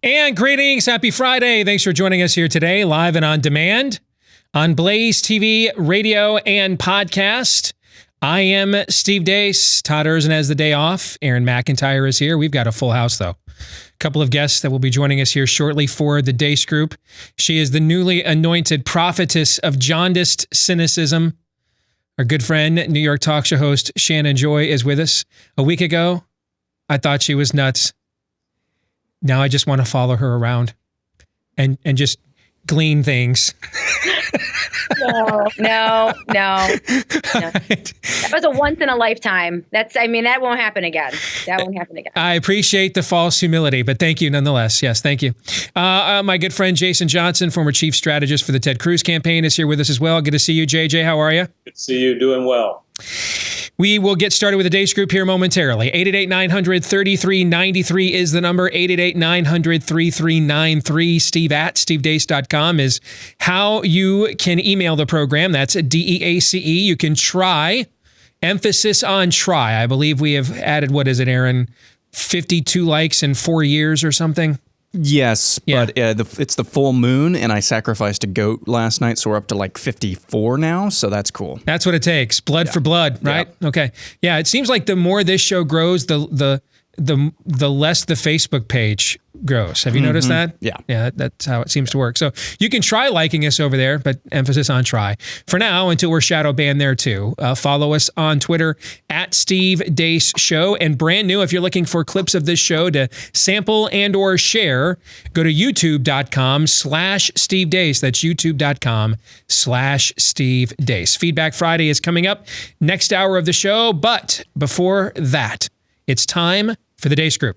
And greetings. Happy Friday. Thanks for joining us here today, live and on demand on BlazeTV, radio, and podcast. I am Steve Deace. Todd Erzin has the day off. Aaron McIntyre is here. We've got a full house, though. A couple of guests that will be joining us here shortly for the Deace Group. She is the newly anointed prophetess of jaundiced cynicism. Our good friend, New York talk show host Shannon Joy is with us. A week ago, I thought she was nuts. Now I just want to follow her around and just glean things. No. Right. That was a once in a lifetime. That won't happen again. I appreciate the false humility, but thank you nonetheless. Yes, thank you. My good friend Jason Johnson, former chief strategist for the Ted Cruz campaign, is here with us as well. Good to see you, JJ. How are you? Good to see you. Doing well. We will get started with the Deace Group here momentarily. 888-900-3393 is the number. 888-900-3393. Steve@stevedeace.com is how you can email the program. That's DEACE. You can try. Emphasis on try. I believe we have added, what is it, Aaron? 52 likes in 4 years or something? Yes, yeah. But it's the full moon, and I sacrificed a goat last night, so we're up to like 54 now, so that's cool. That's what it takes. Blood for blood, right? Yeah. Okay. Yeah, it seems like the more this show grows, the less the Facebook page grows. Have you noticed that? Yeah. Yeah, that's how it seems to work. So you can try liking us over there, but emphasis on try. For now, until we're shadow banned there too. Follow us on Twitter @Steve Deace Show. And brand new, if you're looking for clips of this show to sample and or share, go to youtube.com/Steve Deace. That's youtube.com/Steve Deace. Feedback Friday is coming up next hour of the show. But before that, it's time for the Deace Group.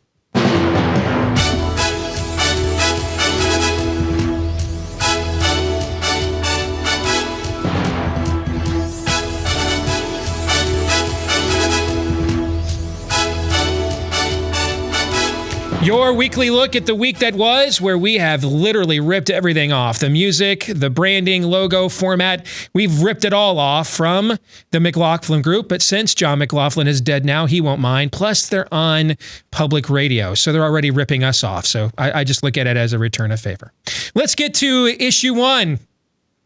Your weekly look at the week that was, where we have literally ripped everything off. The music, the branding, logo, format, we've ripped it all off from the McLaughlin Group. But since John McLaughlin is dead now, he won't mind. Plus, they're on public radio, so they're already ripping us off. So I just look at it as a return of favor. Let's get to issue one.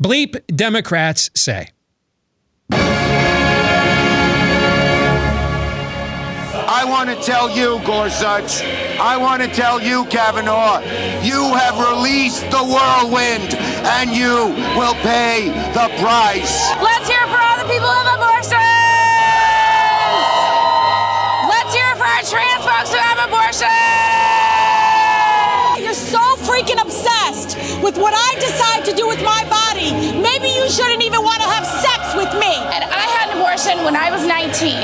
Bleep Democrats say. I want to tell you, Gorsuch, I want to tell you, Kavanaugh, you have released the whirlwind, and you will pay the price. Let's hear it for all the people who have abortions! Let's hear it for our trans folks who have abortions! You're so freaking obsessed with what I decide to do with my body. Maybe you shouldn't even want to have sex with me. And I had an abortion when I was 19.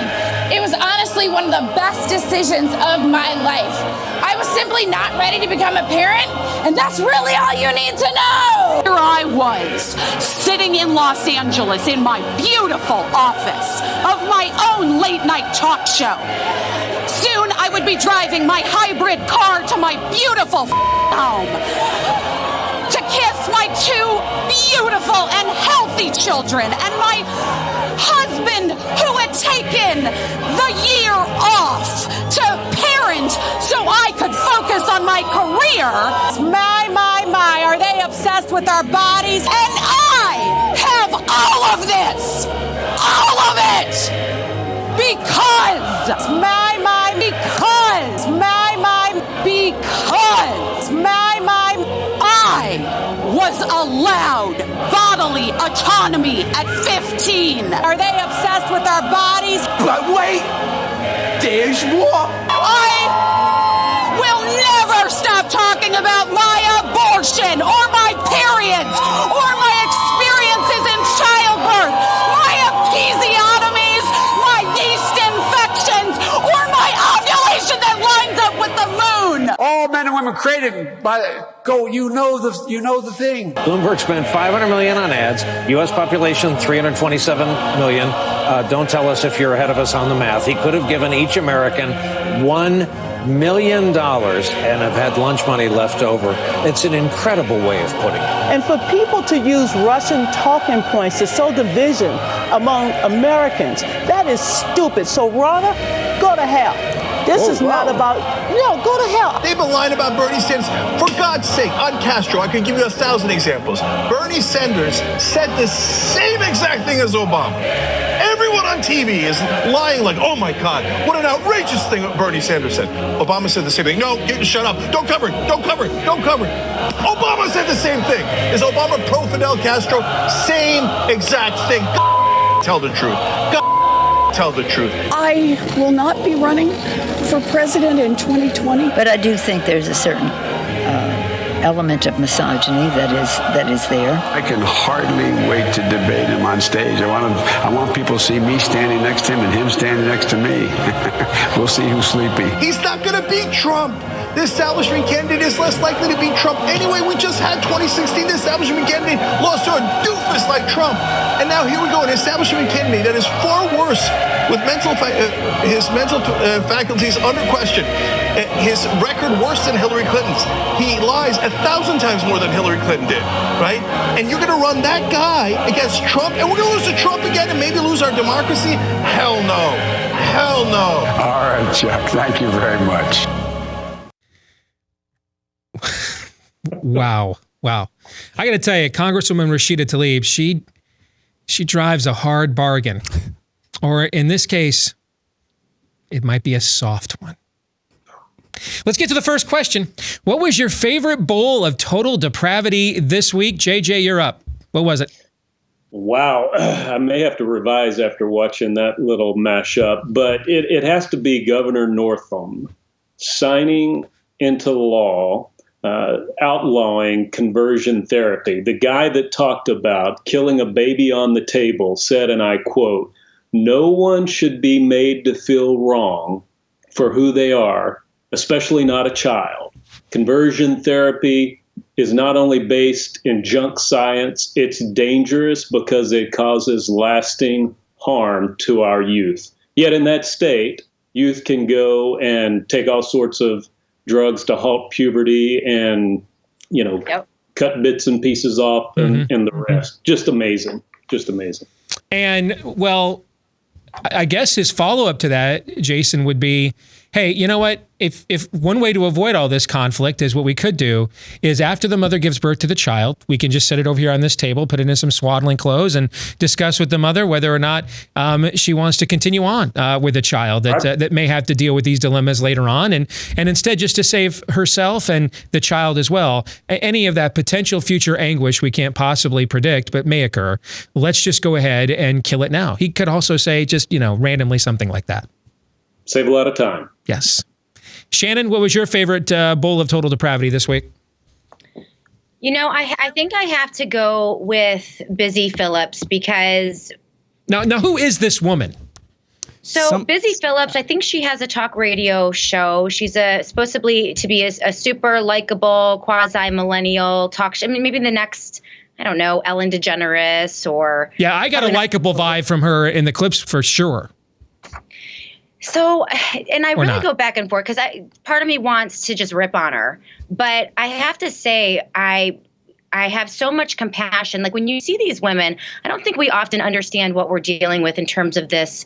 It was honestly one of the best decisions of my life. I was simply not ready to become a parent, and that's really all you need to know. Here I was, sitting in Los Angeles in my beautiful office of my own late-night talk show. Soon I would be driving my hybrid car to my beautiful home to kiss my two beautiful and healthy children and my husband who had taken the year off to parent so I could focus on my career. My, are they obsessed with our bodies? And I have all of this, all of it, because I was allowed bodily autonomy at 15. Are they obsessed with our bodies? But wait, there's more. I will never stop talking about my abortion or my periods or my experiences in childbirth, my episiotomies, my yeast infections, or my ovulation that lines up with the moon. All men and women created by you know the thing. Bloomberg spent $500 million on ads. U.S. population 327 million. Don't tell us if you're ahead of us on the math. He could have given each American $1 million and have had lunch money left over. It's an incredible way of putting it. And for people to use Russian talking points to sow division among Americans, that is stupid. So, Ronna, go to hell. This is not about, go to hell. They've been lying about Bernie Sanders. For God's sake, on Castro, I can give you 1,000 examples. Bernie Sanders said the same exact thing as Obama. Everyone on TV is lying like, oh my God, what an outrageous thing Bernie Sanders said. Obama said the same thing. No, shut up. Don't cover it. Don't cover it. Don't cover it. Obama said the same thing. Is Obama pro Fidel Castro? Same exact thing. Tell the truth. Tell the truth. I will not be running for president in 2020. But I do think there's a certain element of misogyny that is there. I can hardly wait to debate him on stage. I want people to see me standing next to him and him standing next to me. We'll see who's sleepy. He's not going to beat Trump. The establishment candidate is less likely to beat Trump. Anyway, we just had 2016. The establishment candidate lost to a doofus like Trump. And now here we go, an establishment candidate that is far worse with his mental faculties under question. His record worse than Hillary Clinton's. He lies 1,000 times more than Hillary Clinton did, right? And you're going to run that guy against Trump, and we're going to lose to Trump again and maybe lose our democracy? Hell no. Hell no. All right, Chuck. Thank you very much. Wow. I got to tell you, Congresswoman Rashida Tlaib, she drives a hard bargain. Or in this case, it might be a soft one. Let's get to the first question. What was your favorite bowl of total depravity this week? JJ, you're up. What was it? Wow. I may have to revise after watching that little mashup, but it has to be Governor Northam signing into law outlawing conversion therapy. The guy that talked about killing a baby on the table said, and I quote, "No one should be made to feel wrong for who they are, especially not a child. Conversion therapy is not only based in junk science, it's dangerous because it causes lasting harm to our youth. Yet in that state, youth can go and take all sorts of drugs to halt puberty and, cut bits and pieces off and the rest. Just amazing. Just amazing." And, well, I guess his follow-up to that, Jason, would be, hey, you know what? If one way to avoid all this conflict is what we could do is after the mother gives birth to the child, we can just set it over here on this table, put it in some swaddling clothes and discuss with the mother whether or not she wants to continue on with a child that may have to deal with these dilemmas later on. And instead, just to save herself and the child as well, any of that potential future anguish we can't possibly predict, but may occur, let's just go ahead and kill it now. He could also say just, randomly something like that. Save a lot of time. Yes. Shannon, what was your favorite bowl of total depravity this week? I think I have to go with Busy Phillips because... Now, who is this woman? So Busy Phillips, I think she has a talk radio show. She's supposed to be a super likable, quasi-millennial talk show. I mean, maybe the next... I don't know, Ellen DeGeneres or... Yeah, I got a likable vibe from her in the clips for sure. So, and I really go back and forth because part of me wants to just rip on her. But I have to say, I have so much compassion. Like when you see these women, I don't think we often understand what we're dealing with in terms of this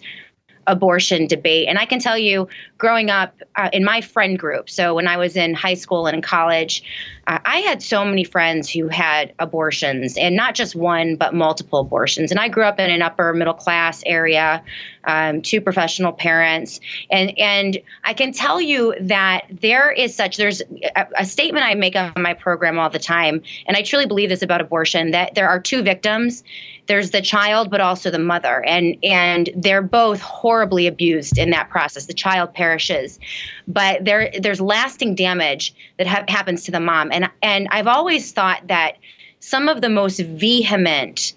abortion debate. And I can tell you, growing up in my friend group, so when I was in high school and in college, I had so many friends who had abortions, and not just one, but multiple abortions. And I grew up in an upper middle class area, 2 professional parents. And I can tell you that there's a statement I make on my program all the time, and I truly believe this about abortion, that there are 2 victims. There's the child, but also the mother. And they're both horribly abused in that process. The child perishes. But there's lasting damage that happens to the mom. And I've always thought that some of the most vehement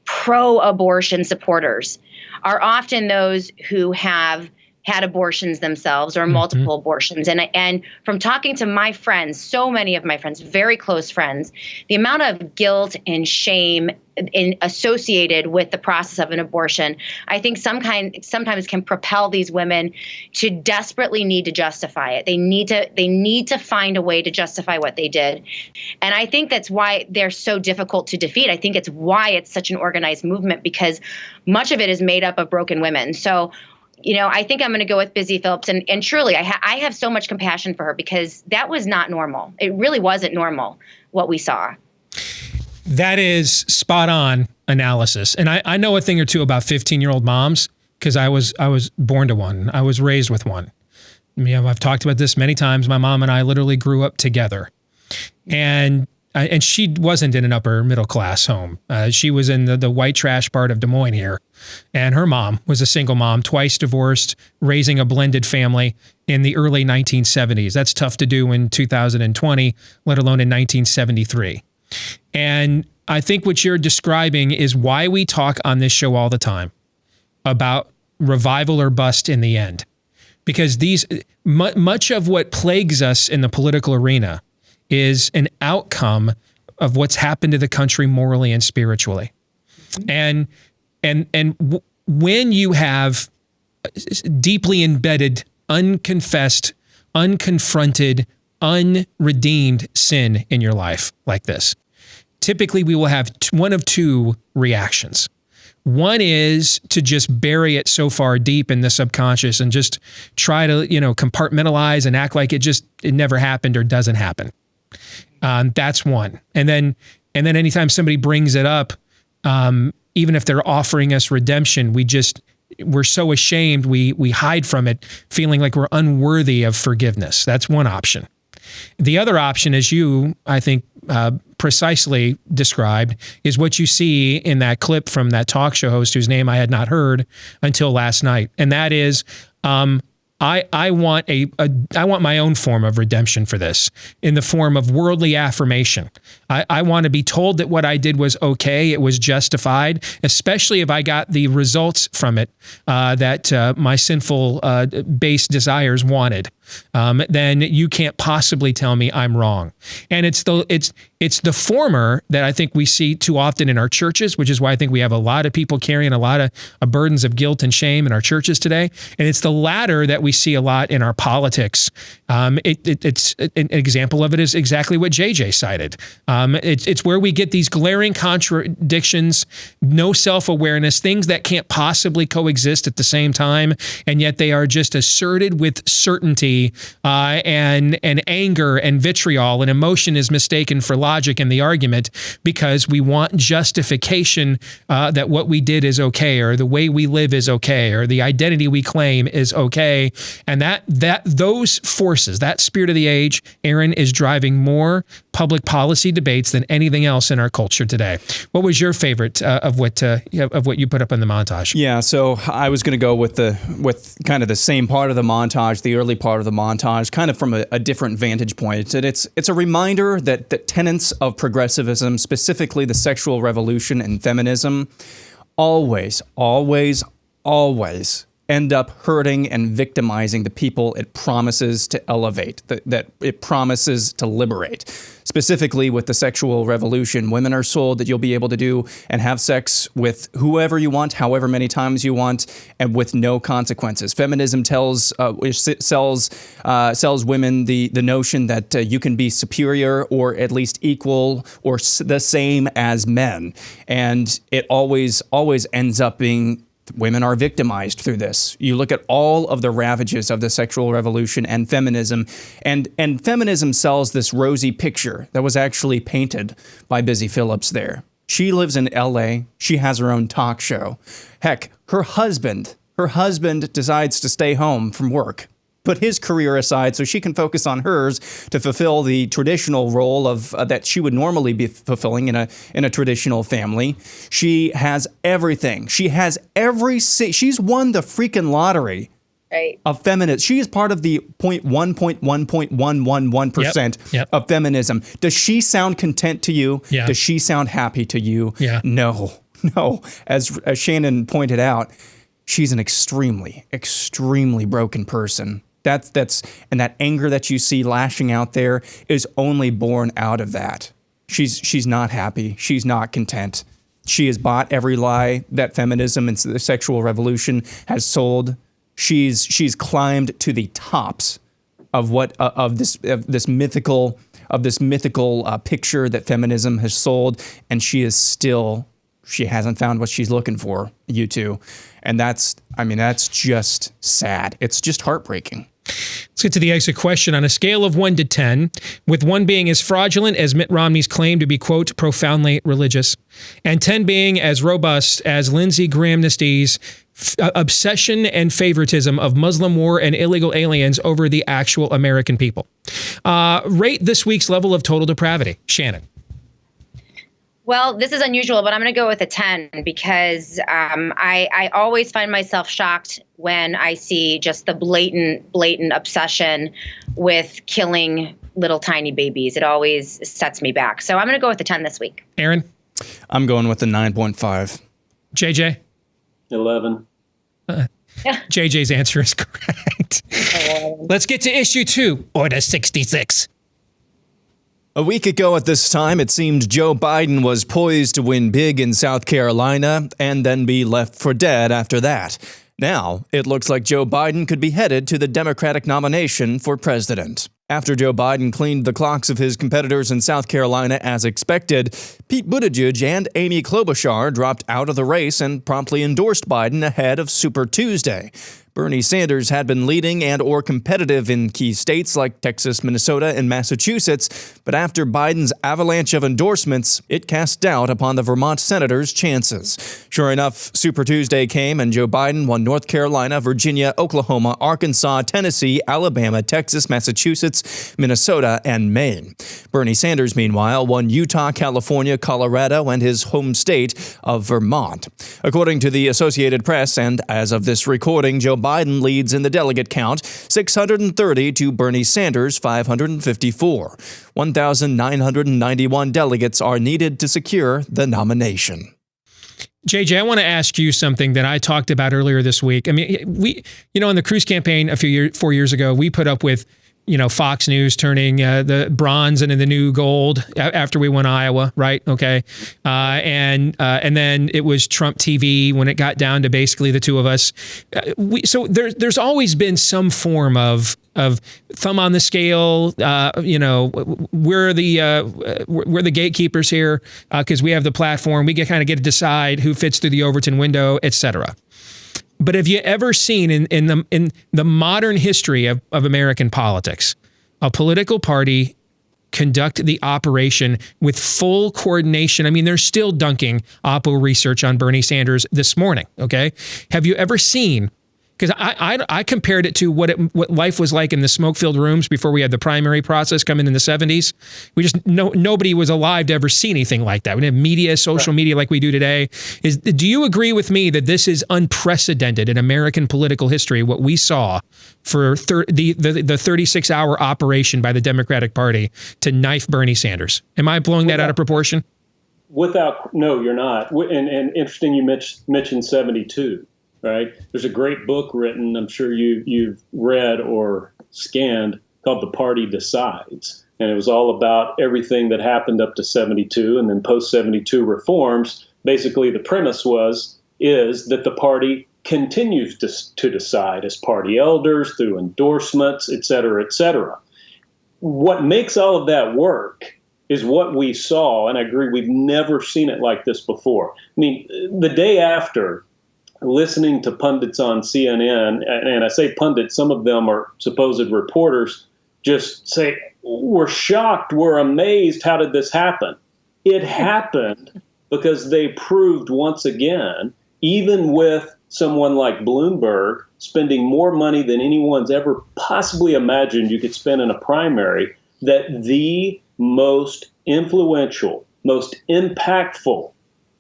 pro-abortion supporters are often those who have had abortions themselves or multiple abortions. And from talking to my friends, so many of my friends, very close friends, the amount of guilt and shame associated with the process of an abortion, I think sometimes can propel these women to desperately need to justify it. They need to find a way to justify what they did. And I think that's why they're so difficult to defeat. I think it's why it's such an organized movement, because much of it is made up of broken women. So I think I'm going to go with Busy Phillips. And truly, I have so much compassion for her because that was not normal. It really wasn't normal what we saw. That is spot on analysis. And I know a thing or two about 15-year-old moms because I was born to one. I was raised with one. I've talked about this many times. My mom and I literally grew up together. And she wasn't in an upper middle class home. She was in the white trash part of Des Moines here. And her mom was a single mom, twice divorced, raising a blended family in the early 1970s. That's tough to do in 2020, let alone in 1973. And I think what you're describing is why we talk on this show all the time about revival or bust in the end. Because much of what plagues us in the political arena is an outcome of what's happened to the country morally and spiritually. And when you have deeply embedded, unconfessed, unconfronted, unredeemed sin in your life like this, typically we will have one of two reactions. One is to just bury it so far deep in the subconscious and just try to, compartmentalize and act like it never happened or doesn't happen. That's one. And then anytime somebody brings it up, even if they're offering us redemption, we're so ashamed, we hide from it, feeling like we're unworthy of forgiveness. That's one option. The other option, as you, I think, precisely described, is what you see in that clip from that talk show host whose name I had not heard until last night. And that is, I want my own form of redemption for this in the form of worldly affirmation. I want to be told that what I did was okay, it was justified, especially if I got the results from it that my sinful base desires wanted. Then you can't possibly tell me I'm wrong. And it's the former that I think we see too often in our churches, which is why I think we have a lot of people carrying a lot of burdens of guilt and shame in our churches today. And it's the latter that we see a lot in our politics. It's an example of it is exactly what JJ cited. It's where we get these glaring contradictions, no self-awareness, things that can't possibly coexist at the same time, and yet they are just asserted with certainty. And anger and vitriol and emotion is mistaken for logic in the argument because we want justification that what we did is okay, or the way we live is okay, or the identity we claim is okay. And those forces, that spirit of the age, Aaron, is driving more public policy debates than anything else in our culture today. What was your favorite of what you put up in the montage? Yeah, so I was going to go with kind of the same part of the montage, the early part of the montage, kind of from a different vantage point. And it's a reminder that tenets of progressivism, specifically the sexual revolution and feminism, always end up hurting and victimizing the people it promises to elevate, that it promises to liberate. Specifically with the sexual revolution, women are sold that you'll be able to do and have sex with whoever you want, however many times you want, and with no consequences. Feminism sells women the notion that you can be superior or at least equal or the same as men. And it always ends up being women are victimized through this. You look at all of the ravages of the sexual revolution and feminism, and feminism sells this rosy picture that was actually painted by Busy Phillips there. She lives in LA. She has her own talk show. Heck, her husband decides to stay home from work, put his career aside so she can focus on hers to fulfill the traditional role of that she would normally be fulfilling in a traditional family. She has everything. She has she's won the freaking lottery. Right. Of feminism. She is part of the 0.1.1.111% of feminism. Does she sound content to you? Yeah. Does she sound happy to you? Yeah. No. As Shannon pointed out, she's an extremely, extremely broken person. And that anger that you see lashing out there is only born out of that. She's not happy. She's not content. She has bought every lie that feminism and the sexual revolution has sold. She's climbed to the tops of this mythical picture that feminism has sold, and she hasn't found what she's looking for, you two. And that's I mean, that's just sad. It's just heartbreaking. Let's get to the exit question. On a scale of 1 to 10, with 1 being as fraudulent as Mitt Romney's claim to be, quote, profoundly religious, and 10 being as robust as Lindsey Graham's obsession and favoritism of Muslim war and illegal aliens over the actual American people. Rate this week's level of total depravity. Shannon. Well, this is unusual, but I'm going to go with a 10 because I always find myself shocked when I see just the blatant obsession with killing little tiny babies. It always sets me back. So I'm going to go with a 10 this week. Aaron? I'm going with a 9.5. JJ? 11. JJ's answer is correct. Let's get to issue 2, Order 66. A week ago at this time, it seemed Joe Biden was poised to win big in South Carolina and then be left for dead after that. Now, it looks like Joe Biden could be headed to the Democratic nomination for president. After Joe Biden cleaned the clocks of his competitors in South Carolina as expected, Pete Buttigieg and Amy Klobuchar dropped out of the race and promptly endorsed Biden ahead of Super Tuesday. Bernie Sanders had been leading and or competitive in key states like Texas, Minnesota, and Massachusetts, but after Biden's avalanche of endorsements, it cast doubt upon the Vermont senator's chances. Sure enough, Super Tuesday came and Joe Biden won North Carolina, Virginia, Oklahoma, Arkansas, Tennessee, Alabama, Texas, Massachusetts, Minnesota, and Maine. Bernie Sanders, meanwhile, won Utah, California, Colorado, and his home state of Vermont. According to the Associated Press, and as of this recording, Joe Biden leads in the delegate count, 630 to Bernie Sanders' 554. 1,991 delegates are needed to secure the nomination. JJ, I want to ask you something that I talked about earlier this week. I mean, we, in the Cruz campaign 4 years ago, we put up with, Fox News turning the bronze into the new gold after we won Iowa, right? Okay. And then it was Trump TV when it got down to basically the two of us. So there's always been some form of thumb on the scale. We're the gatekeepers here because we have the platform. We get to decide who fits through the Overton window, et cetera. But have you ever seen in the modern history of American politics, a political party conduct the operation with full coordination? I mean, they're still dunking Oppo research on Bernie Sanders this morning, okay? Have you ever seen, because I compared it to what life was like in the smoke-filled rooms before we had the primary process come in the 70s. We just nobody was alive to ever see anything like that. We didn't have media, social media like we do today. Do you agree with me that this is unprecedented in American political history? What we saw for the 36-hour operation by the Democratic Party to knife Bernie Sanders. Am I blowing that out of proportion? No, you're not. And interesting, you mentioned 72. Right. There's a great book written, I'm sure you've read or scanned, called The Party Decides. And it was all about everything that happened up to 72 and then post-72 reforms. Basically, the premise is that the party continues to decide as party elders through endorsements, et cetera, et cetera. What makes all of that work is what we saw. And I agree, we've never seen it like this before. I mean, the day after, listening to pundits on CNN, and I say pundits, some of them are supposed reporters, just say, we're shocked, we're amazed, how did this happen? It happened because they proved once again, even with someone like Bloomberg spending more money than anyone's ever possibly imagined you could spend in a primary, that the most influential, most impactful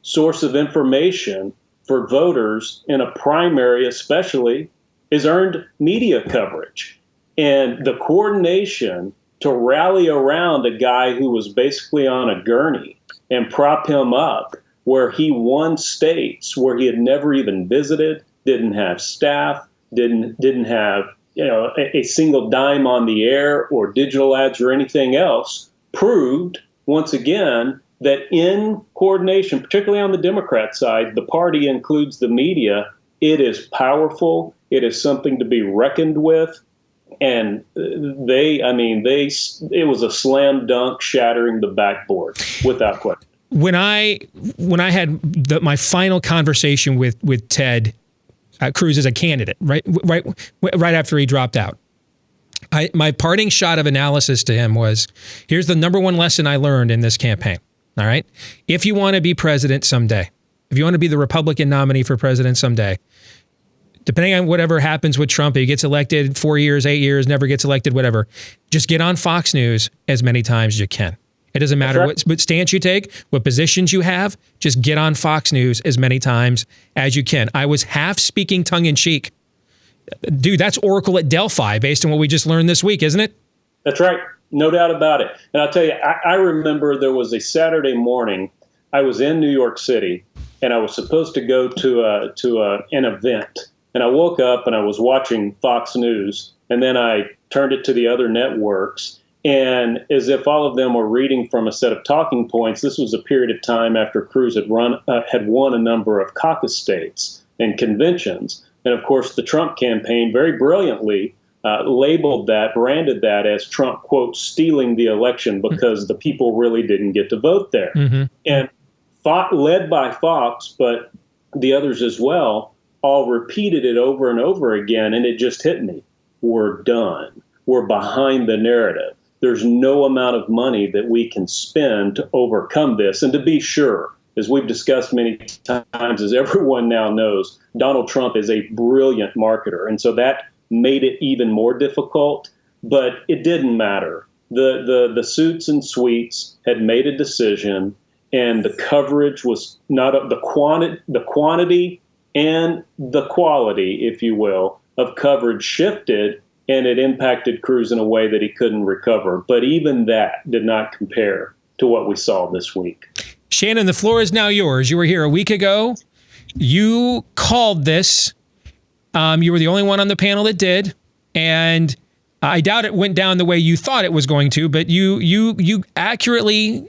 source of information for voters in a primary especially is earned media coverage. And the coordination to rally around a guy who was basically on a gurney and prop him up where he won states where he had never even visited, didn't have staff, didn't have a single dime on the air or digital ads or anything else, proved once again that in coordination, particularly on the Democrat side, the party includes the media. It is powerful. It is something to be reckoned with. And it was a slam dunk, shattering the backboard without question. When I had my final conversation with Ted Cruz as a candidate, right after he dropped out. My parting shot of analysis to him was, here's the number one lesson I learned in this campaign. All right. If you want to be president someday, if you want to be the Republican nominee for president someday, depending on whatever happens with Trump, if he gets elected 4 years, 8 years, never gets elected, whatever, just get on Fox News as many times as you can. It doesn't matter what stance you take, what positions you have, just get on Fox News as many times as you can. I was half speaking tongue in cheek. Dude, that's Oracle at Delphi based on what we just learned this week, isn't it? That's right. No doubt about it. And I'll tell you, I remember there was a Saturday morning. I was in New York City, and I was supposed to go to an event. And I woke up and I was watching Fox News, and then I turned it to the other networks. And as if all of them were reading from a set of talking points, this was a period of time after Cruz had won a number of caucus states and conventions. And of course, the Trump campaign very brilliantly branded that as Trump, quote, stealing the election because the people really didn't get to vote there. Mm-hmm. And led by Fox, but the others as well, all repeated it over and over again. And it just hit me. We're done. We're behind the narrative. There's no amount of money that we can spend to overcome this. And to be sure, as we've discussed many times, as everyone now knows, Donald Trump is a brilliant marketer. And so that made it even more difficult, but it didn't matter. The suits and suites had made a decision, and the coverage was not the quantity and the quality, if you will, of coverage shifted, and it impacted Cruz in a way that he couldn't recover. But even that did not compare to what we saw this week. Shannon, the floor is now yours. You were here a week ago. You called this. You were the only one on the panel that did. And I doubt it went down the way you thought it was going to, but you accurately,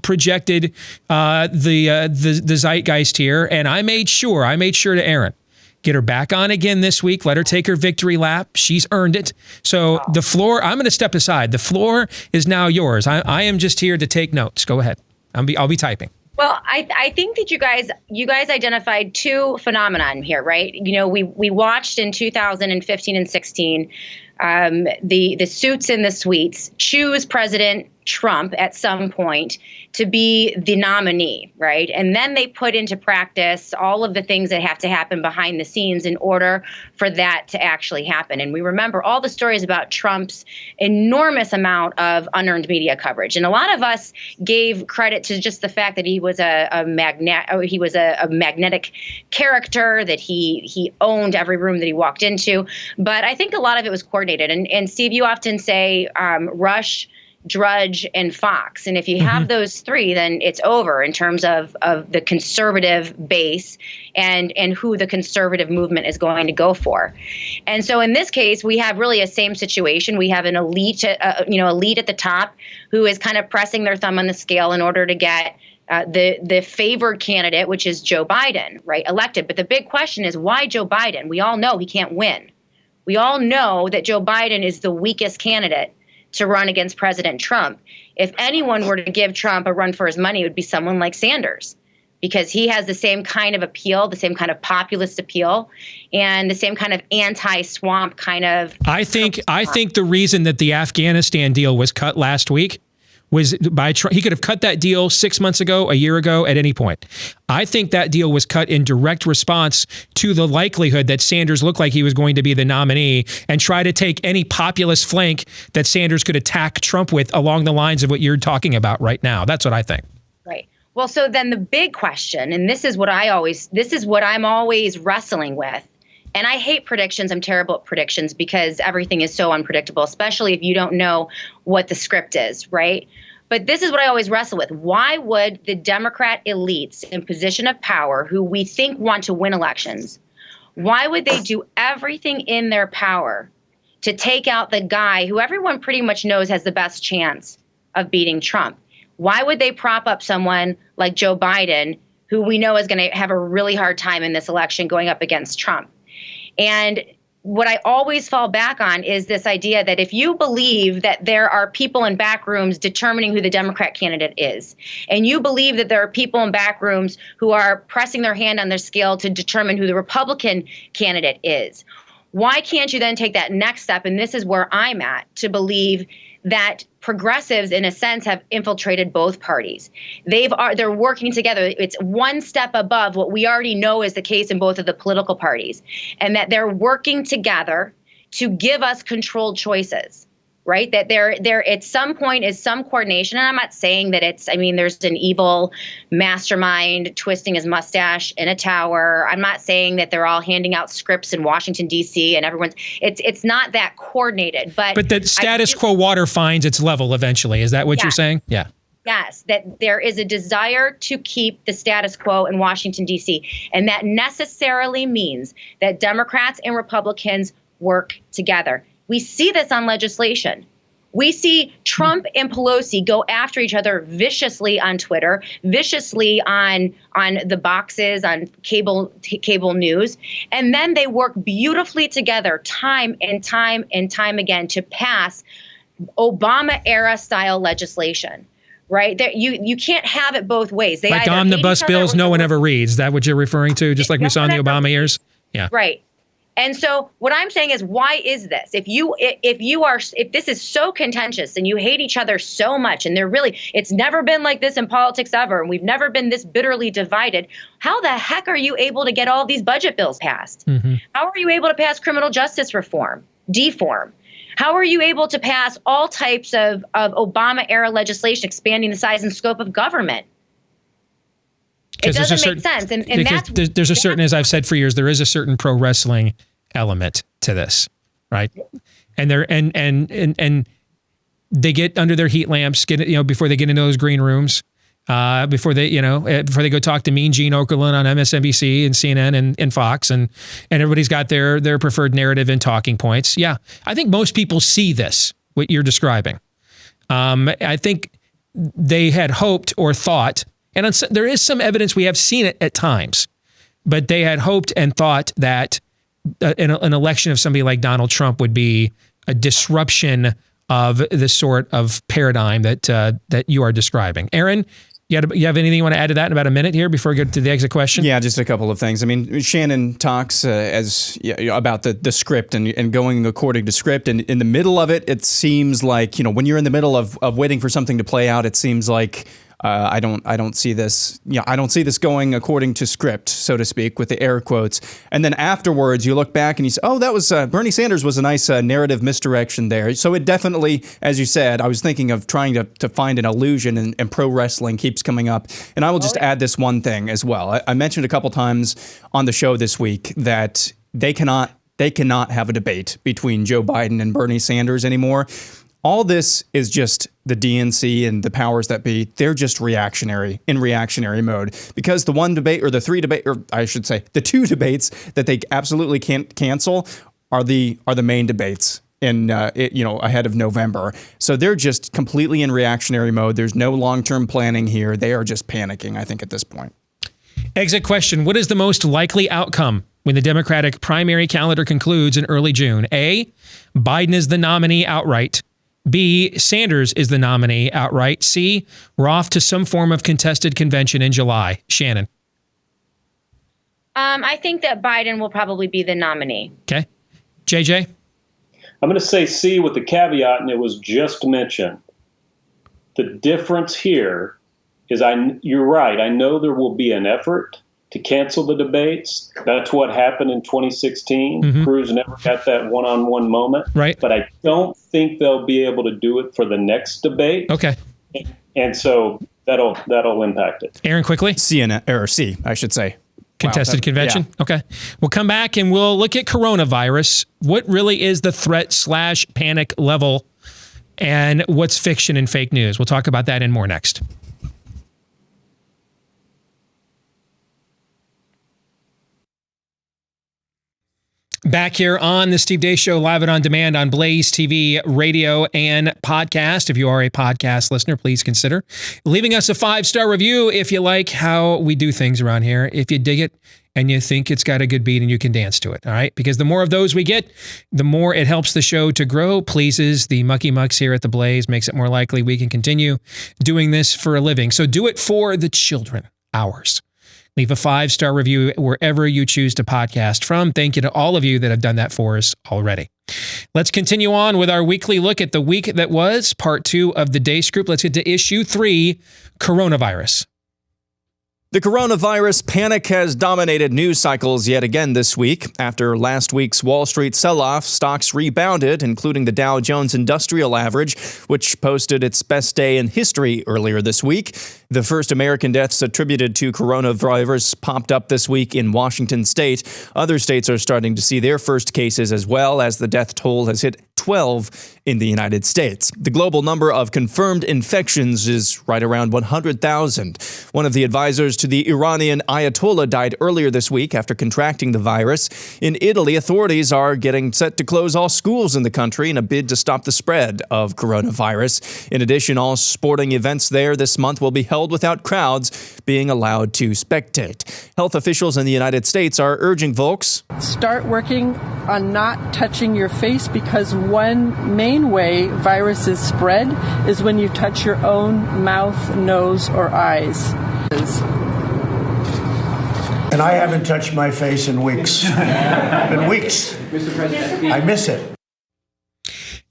projected the zeitgeist here. And I made sure to Erin, get her back on again this week. Let her take her victory lap. She's earned it. So the floor, I'm going to step aside. The floor is now yours. I am just here to take notes. Go ahead. I'll be typing. Well, I think that you guys identified two phenomenon here, right? You know, we watched in 2015 and 16 the suits and the suites choose President Trump at some point to be the nominee, right? And then they put into practice all of the things that have to happen behind the scenes in order for that to actually happen. And we remember all the stories about Trump's enormous amount of unearned media coverage. And a lot of us gave credit to just the fact that he was a magnetic character, that he owned every room that he walked into. But I think a lot of it was coordinated. And Steve, you often say Rush, Drudge, and Fox. And if you have those three, then it's over in terms of the conservative base and who the conservative movement is going to go for. And so in this case, we have really a same situation. We have an elite at the top who is kind of pressing their thumb on the scale in order to get the favored candidate, which is Joe Biden, right, elected. But the big question is, why Joe Biden? We all know he can't win. We all know that Joe Biden is the weakest candidate to run against President Trump. If anyone were to give Trump a run for his money, it would be someone like Sanders, because he has the same kind of appeal, the same kind of populist appeal, and the same kind of anti-swamp kind of. I think the reason that the Afghanistan deal was cut last week was by Trump. He could have cut that deal 6 months ago, a year ago, at any point. I think that deal was cut in direct response to the likelihood that Sanders looked like he was going to be the nominee and try to take any populist flank that Sanders could attack Trump with along the lines of what you're talking about right now. That's what I think. Right. Well, so then the big question, and this is what I'm always wrestling with. And I hate predictions. I'm terrible at predictions because everything is so unpredictable, especially if you don't know what the script is, right? But this is what I always wrestle with. Why would the Democrat elites in position of power, who we think want to win elections, why would they do everything in their power to take out the guy who everyone pretty much knows has the best chance of beating Trump? Why would they prop up someone like Joe Biden, who we know is going to have a really hard time in this election going up against Trump? And what I always fall back on is this idea that if you believe that there are people in back rooms determining who the Democrat candidate is, and you believe that there are people in back rooms who are pressing their hand on their scale to determine who the Republican candidate is, why can't you then take that next step? And this is where I'm at, to believe that progressives, in a sense, have infiltrated both parties. They're working together. It's one step above what we already know is the case in both of the political parties, and that they're working together to give us controlled choices. Right? That there at some point is some coordination. And I'm not saying that there's an evil mastermind twisting his mustache in a tower. I'm not saying that they're all handing out scripts in Washington, D.C. and it's not that coordinated. But the status quo water finds its level eventually. Is that what you're saying? Yeah. Yes, that there is a desire to keep the status quo in Washington, D.C. And that necessarily means that Democrats and Republicans work together. We see this on legislation. We see Trump and Pelosi go after each other viciously on Twitter, viciously on the boxes, on cable news. And then they work beautifully together time and time and time again to pass Obama-era style legislation. Right? You can't have it both ways. They like omnibus bills no one ever reads. Is that what you're referring to? Just like we saw in the Obama years? Yeah. Right. And so what I'm saying is, why is this? If this is so contentious and you hate each other so much, and it's never been like this in politics ever, and we've never been this bitterly divided, how the heck are you able to get all these budget bills passed? Mm-hmm. How are you able to pass criminal justice reform, deform? How are you able to pass all types of Obama-era legislation expanding the size and scope of government? It doesn't make sense. And there's a certain, as I've said for years, there is a certain pro wrestling element to this, right? And they get under their heat lamps, before they get into those green rooms, before they go talk to Mean Gene Okerlund on MSNBC and CNN and Fox, and everybody's got their preferred narrative and talking points. Yeah, I think most people see this, what you're describing. I think they had hoped or thought, and there is some evidence we have seen it at times, but they had hoped and thought that an election of somebody like Donald Trump would be a disruption of the sort of paradigm that you are describing. Aaron, you have anything you want to add to that in about a minute here before we go to the exit question? Yeah, just a couple of things. I mean, Shannon talks about the script and going according to script. And in the middle of it, it seems like, when you're in the middle of waiting for something to play out, it seems like I don't see this. I don't see this going according to script, so to speak, with the air quotes. And then afterwards, you look back and you say, "Oh, that was Bernie Sanders was a nice narrative misdirection there." So it definitely, as you said, I was thinking of trying to find an illusion, and pro wrestling keeps coming up. And I will just add this one thing as well. I mentioned a couple times on the show this week that they cannot have a debate between Joe Biden and Bernie Sanders anymore. All this is just the DNC and the powers that be. They're just reactionary mode, because the one debate, or the three debate, or I should say the two debates that they absolutely can't cancel are the main debates in ahead of November. So they're just completely in reactionary mode. There's no long-term planning here. They are just panicking, I think, at this point. Exit question. What is the most likely outcome when the Democratic primary calendar concludes in early June? A, Biden is the nominee outright. B, Sanders is the nominee outright. C, we're off to some form of contested convention in July. Shannon. I think that Biden will probably be the nominee. Okay. JJ? I'm going to say C with the caveat, and it was just mentioned. The difference here is you're right. I know there will be an effort to cancel the debates. That's what happened in 2016. Mm-hmm. Cruz never got that one-on-one moment. Right. But I don't think they'll be able to do it for the next debate. Okay. And so that'll impact it. Aaron, quickly. C, I should say. Contested convention? Yeah. Okay. We'll come back and we'll look at coronavirus. What really is the threat/panic level, and what's fiction and fake news? We'll talk about that and more next. Back here on the Steve Deace Show, live and on demand on Blaze TV, radio, and podcast. If you are a podcast listener, please consider leaving us a 5-star review if you like how we do things around here. If you dig it and you think it's got a good beat and you can dance to it, all right? Because the more of those we get, the more it helps the show to grow, pleases the mucky mucks here at the Blaze, makes it more likely we can continue doing this for a living. So do it for the children, ours. Leave a 5-star review wherever you choose to podcast from. Thank you to all of you that have done that for us already. Let's continue on with our weekly look at the week that was, part 2 of the Deace Group. Let's get to issue 3, coronavirus. The coronavirus panic has dominated news cycles yet again this week. After last week's Wall Street sell-off, stocks rebounded, including the Dow Jones Industrial Average, which posted its best day in history earlier this week. The first American deaths attributed to coronavirus popped up this week in Washington state. Other states are starting to see their first cases as well, as the death toll has hit 12 in the United States. The global number of confirmed infections is right around 100,000. One of the advisors to the Iranian Ayatollah died earlier this week after contracting the virus. In Italy, authorities are getting set to close all schools in the country in a bid to stop the spread of coronavirus. In addition, all sporting events there this month will be held without crowds being allowed to spectate. Health officials in the United States are urging folks, start working on not touching your face, because one main way viruses spread is when you touch your own mouth, nose, or eyes. And I haven't touched my face in weeks. In weeks. Mr. President, I miss it.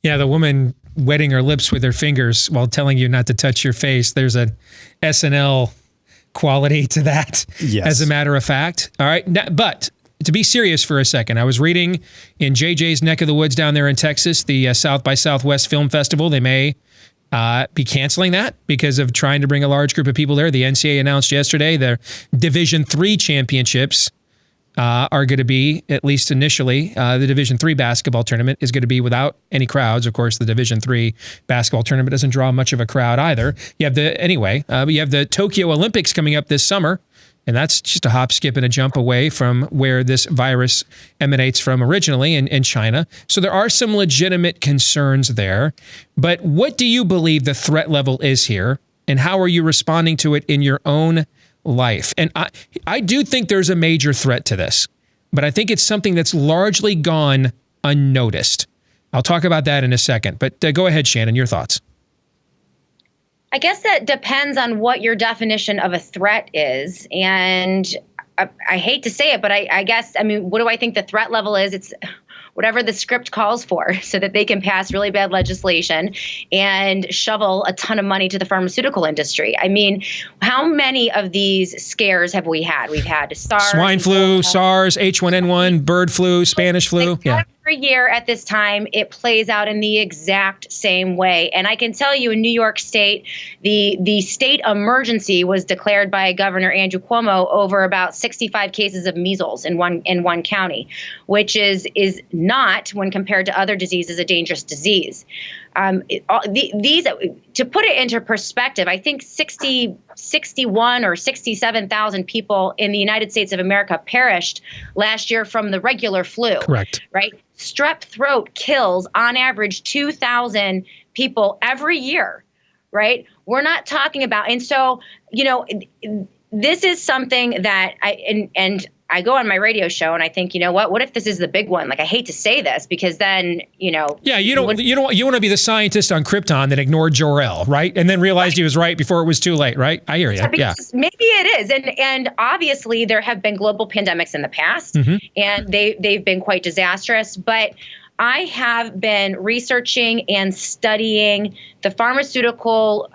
Yeah, the woman wetting her lips with her fingers while telling you not to touch your face. There's an SNL quality to that, yes, as a matter of fact. All right, but to be serious for a second, I was reading in JJ's neck of the woods down there in Texas, the South by Southwest Film Festival. They may be canceling that because of trying to bring a large group of people there. The NCAA announced yesterday their Division III championships are going to be, at least initially, the Division III basketball tournament is going to be without any crowds. Of course, the Division III basketball tournament doesn't draw much of a crowd either. You have but you have the Tokyo Olympics coming up this summer, and that's just a hop, skip, and a jump away from where this virus emanates from originally in China. So there are some legitimate concerns there. But what do you believe the threat level is here, and how are you responding to it in your own life? And I do think there's a major threat to this, but I think it's something that's largely gone unnoticed. I'll talk about that in a second, but go ahead, Shannon, your thoughts. I guess that depends on what your definition of a threat is. And I hate to say it, but I guess, what do I think the threat level is? It's whatever the script calls for, so that they can pass really bad legislation and shovel a ton of money to the pharmaceutical industry. How many of these scares have we had? We've had SARS, swine flu, SARS, H1N1, bird flu, Spanish flu. Yeah. Every year at this time, it plays out in the exact same way. And I can tell you, in New York State, the state emergency was declared by Governor Andrew Cuomo over about 65 cases of measles in one county, which is not, when compared to other diseases, a dangerous disease. These, to put it into perspective, I think 61 or 67,000 people in the United States of America perished last year from the regular flu. Correct. Right? Strep throat kills on average 2,000 people every year, right? We're not talking about, and so, this is something that I go on my radio show and I think, what if this is the big one? Like, I hate to say this because then, Yeah, you want to be the scientist on Krypton that ignored Jor-El, right? And then realized he was right before it was too late, right? I hear you. Yeah. Maybe it is. And obviously there have been global pandemics in the past, and they've been quite disastrous, but I have been researching and studying the pharmaceutical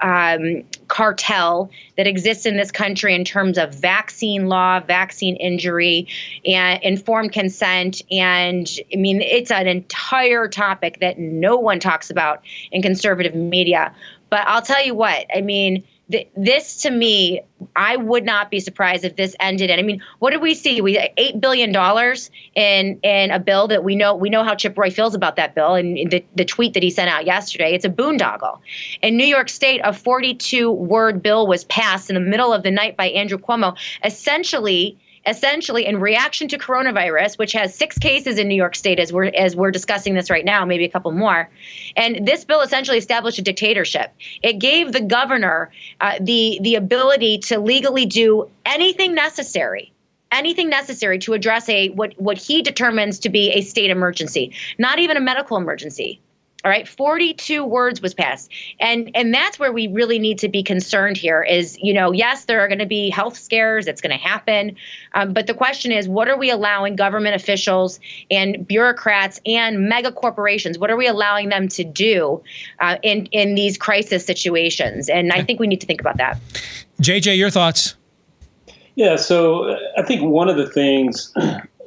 cartel that exists in this country in terms of vaccine law, vaccine injury, and informed consent. And it's an entire topic that no one talks about in conservative media. But I'll tell you what, this, to me, I would not be surprised if this ended. And what did we see? We had $8 billion in a bill that we know how Chip Roy feels about that bill. And the tweet that he sent out yesterday, it's a boondoggle. In New York State, a 42-word bill was passed in the middle of the night by Andrew Cuomo. Essentially, essentially in reaction to coronavirus, which has 6 cases in New York State as we're discussing this right now, maybe a couple more. And this bill essentially established a dictatorship. It gave the governor the ability to legally do anything necessary to address what he determines to be a state emergency, not even a medical emergency. All right, 42 words was passed. And that's where we really need to be concerned here is, yes, there are going to be health scares. It's going to happen. But the question is, what are we allowing government officials and bureaucrats and mega corporations, what are we allowing them to do in these crisis situations? And I think we need to think about that. JJ, your thoughts? Yeah, so I think one of the things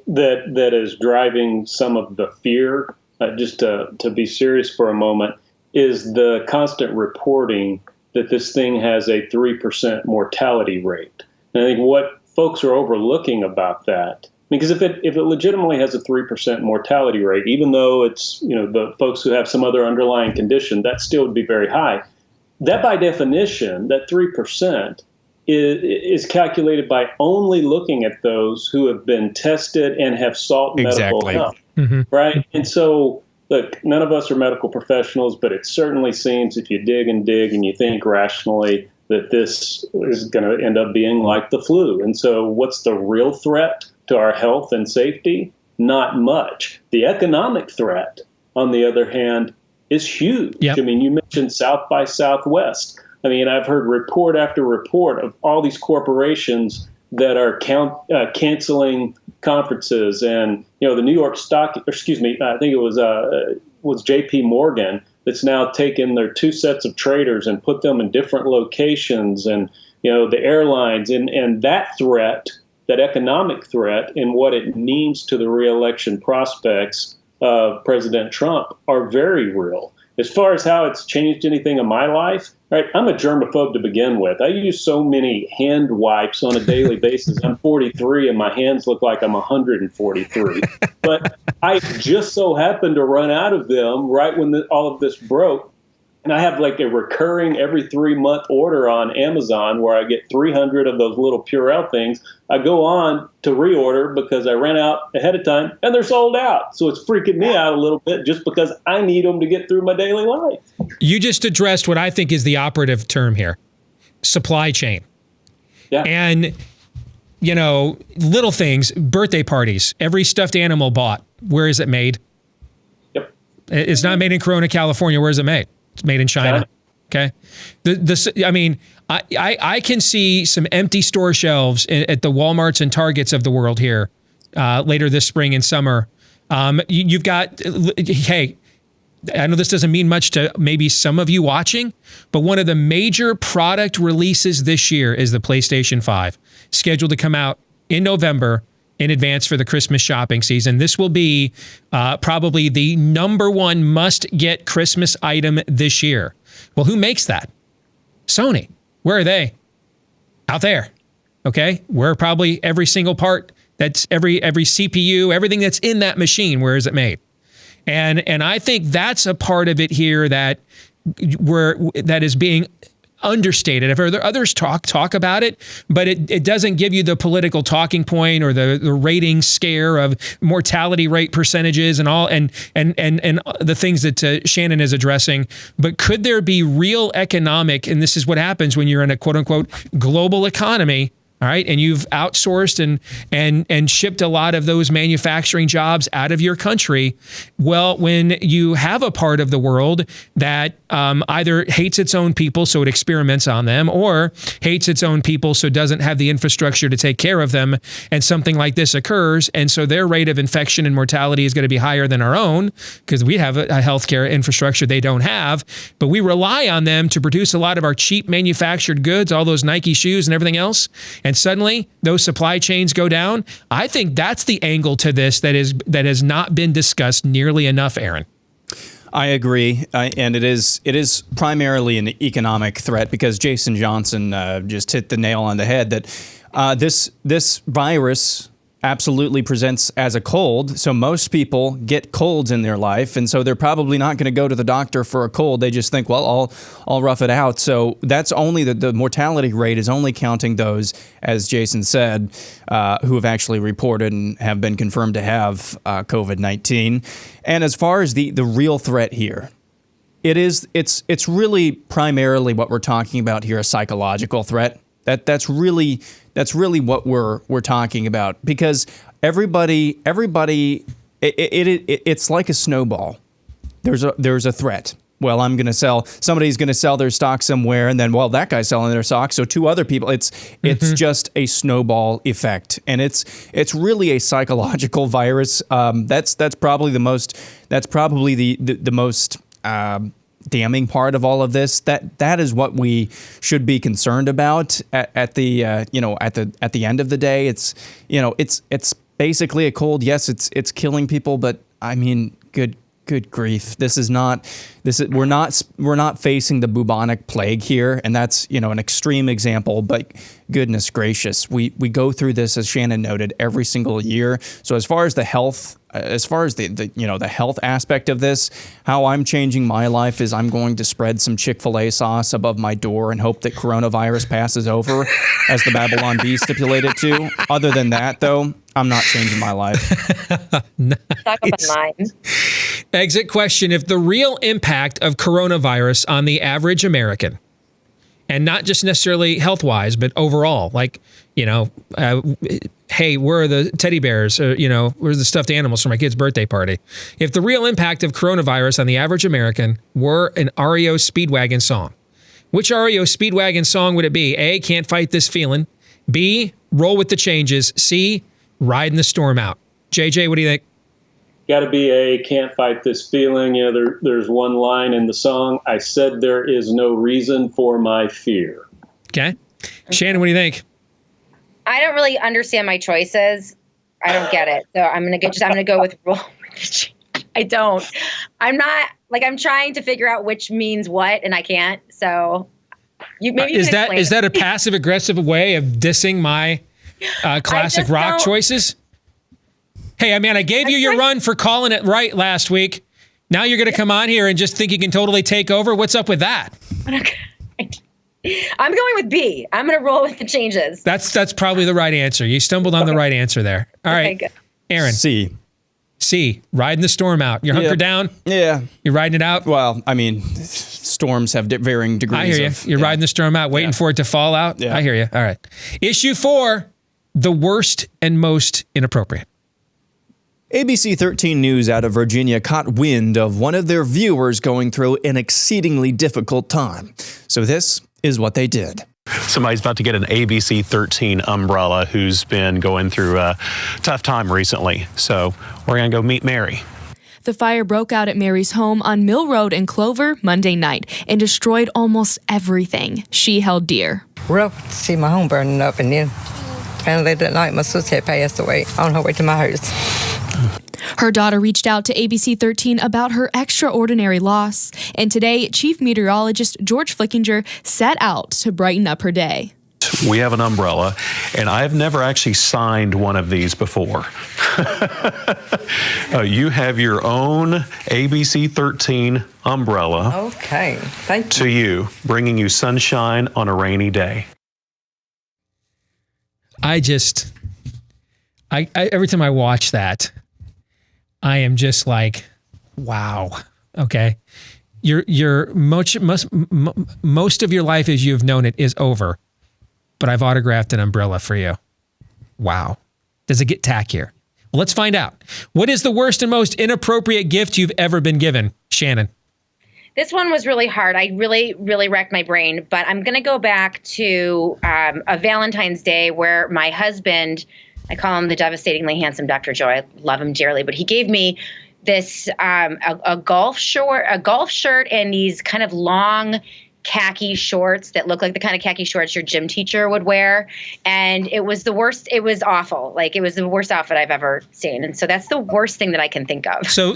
that is driving some of the fear, just to be serious for a moment, is the constant reporting that this thing has a 3% mortality rate. And I think what folks are overlooking about that, because if it legitimately has a 3% mortality rate, even though it's the folks who have some other underlying condition, that still would be very high. That by definition, that 3% is calculated by only looking at those who have been tested and have sought medical help. Mm-hmm. Right. And so, look, none of us are medical professionals, but it certainly seems if you dig and you think rationally that this is going to end up being like the flu. And so what's the real threat to our health and safety? Not much. The economic threat, on the other hand, is huge. Yep. I mean, you mentioned South by Southwest. I mean, I've heard report after report of all these corporations that are canceling conferences, and the New York Stock, I think it was J.P. Morgan that's now taken their 2 sets of traders and put them in different locations, and the airlines and that threat, that economic threat, and what it means to the reelection prospects of President Trump are very real. As far as how it's changed anything in my life, right? I'm a germaphobe to begin with. I use so many hand wipes on a daily basis. I'm 43 and my hands look like I'm 143. But I just so happened to run out of them right when all of this broke. And I have like a recurring every 3-month order on Amazon where I get 300 of those little Purell things. I go on to reorder because I ran out ahead of time and they're sold out. So it's freaking me out a little bit just because I need them to get through my daily life. You just addressed what I think is the operative term here, supply chain. Yeah. And, little things, birthday parties, every stuffed animal bought, where is it made? Yep. It's not made in Corona, California. Where is it made? It's made in China. Okay. I can see some empty store shelves at the Walmarts and Targets of the world here later this spring and summer. You've got, hey, I know this doesn't mean much to maybe some of you watching, but one of the major product releases this year is the PlayStation 5, scheduled to come out in November in advance for the Christmas shopping season. This will be probably the #1 must-get Christmas item this year. Well, who makes that? Sony. Where are they? Out there. Okay? Where probably every single part, that's every CPU, everything that's in that machine, where is it made? And I think that's a part of it here that is being understated. I've heard others talk about it, but it doesn't give you the political talking point or the rating scare of mortality rate percentages and all and the things that Shannon is addressing. But could there be real economic, and this is what happens when you're in a quote unquote global economy, all right, and you've outsourced and shipped a lot of those manufacturing jobs out of your country. Well, when you have a part of the world that either hates its own people, so it experiments on them, or hates its own people, so it doesn't have the infrastructure to take care of them, and something like this occurs, and so their rate of infection and mortality is going to be higher than our own because we have a healthcare infrastructure they don't have, but we rely on them to produce a lot of our cheap manufactured goods, all those Nike shoes and everything else, and suddenly those supply chains go down. I think that's the angle to this that has not been discussed nearly enough, Aaron. I agree, and it is primarily an economic threat because Jason Johnson just hit the nail on the head that this virus absolutely presents as a cold. So most people get colds in their life, and so they're probably not going to go to the doctor for a cold. They just think, well, I'll rough it out. So that's only the mortality rate is only counting those, as Jason said, who have actually reported and have been confirmed to have COVID-19. And as far as the real threat here, it's really primarily what we're talking about here, a psychological threat. That's really what we're talking about, because everybody it's like a snowball. There's a threat. Well, somebody's going to sell their stock somewhere, and then, well, that guy's selling their stock, so two other people. It's just a snowball effect, and it's really a psychological virus. That's probably the most damning part of all of this. That is what we should be concerned about at the end of the day. It's basically a cold. Yes, it's killing people, but I mean, good grief. We're not facing the bubonic plague here, and that's an extreme example, but goodness gracious, we go through this, as Shannon noted, every single year. So as far as the health aspect of this, how I'm changing my life is I'm going to spread some Chick-fil-A sauce above my door and hope that coronavirus passes over, as the Babylon Bee stipulated to. Other than that, though, I'm not changing my life. Talk about mine. Exit question: if the real impact of coronavirus on the average American, and not just necessarily health-wise, but overall, like, hey, where are the teddy bears? Where's the stuffed animals for my kid's birthday party? If the real impact of coronavirus on the average American were an REO Speedwagon song, which REO Speedwagon song would it be? A, Can't Fight This Feeling. B, Roll with the Changes. C, Riding the Storm Out. JJ, what do you think? Got to be a Can't Fight This Feeling. There's one line in the song, I said there is no reason for my fear. Okay. Shannon, what do you think? I don't really understand my choices. I don't get it. So I'm going to go with Roll with the Changes. I don't. I'm not, I'm trying to figure out which means what, and I can't. So is that a passive aggressive way of dissing my classic rock choices? Hey, I gave you your run for calling it right last week. Now you're going to come on here and just think you can totally take over? What's up with that? I'm going with B. I'm going to roll with the changes. That's probably the right answer. You stumbled on the right answer there. All right. Okay, Aaron. C. Riding the storm out. You're hunkered down? Yeah. You're riding it out? Well, storms have varying degrees. I hear you. You're riding the storm out, waiting for it to fall out? Yeah. I hear you. All right. Issue 4, the worst and most inappropriate. ABC 13 News out of Virginia caught wind of one of their viewers going through an exceedingly difficult time. So this is what they did. Somebody's about to get an ABC 13 umbrella who's been going through a tough time recently. So we're going to go meet Mary. The fire broke out at Mary's home on Mill Road in Clover Monday night and destroyed almost everything she held dear. Rough to see my home burning up, and then finally that night my sister had passed away on her way to my house. Her daughter reached out to ABC 13 about her extraordinary loss, and today Chief Meteorologist George Flickinger set out to brighten up her day. We have an umbrella, and I've never actually signed one of these before. You have your own ABC 13 umbrella. Okay, thank you. To you, bringing you sunshine on a rainy day. I every time I watch that, I am just like, wow. Okay. Most of your life as you've known it is over, but I've autographed an umbrella for you. Wow. Does it get tackier? Well, let's find out. What is the worst and most inappropriate gift you've ever been given? Shannon. This one was really hard. I really, really racked my brain, but I'm going to go back to a Valentine's Day where my husband, I call him the devastatingly handsome Dr. Joy. I love him dearly, but he gave me this a golf shirt and these kind of long khaki shorts that look like the kind of khaki shorts your gym teacher would wear. And it was the worst. It was awful. It was the worst outfit I've ever seen. And so that's the worst thing that I can think of. So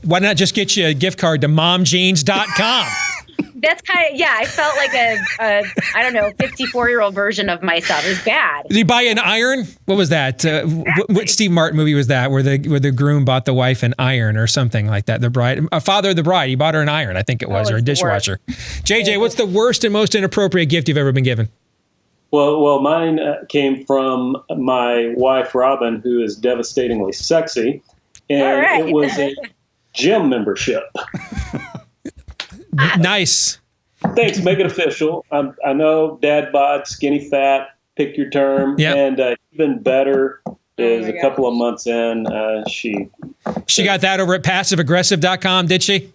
why not just get you a gift card to momjeans.com? That's kind of, yeah, I felt like a I don't know, 54-year-old version of myself. It was bad. Did he buy an iron? What was that? What Steve Martin movie was that? Where the groom bought the wife an iron or something like that? The bride, father of the bride, he bought her an iron, I think it was, or a dishwasher. JJ, what's the worst and most inappropriate gift you've ever been given? Well, mine came from my wife, Robin, who is devastatingly sexy. And it was a gym membership. Nice. Thanks. Make it official. I know dad bod, skinny fat, pick your term. Yep. And even better is a couple of months in, she got that over at passiveaggressive.com, did she?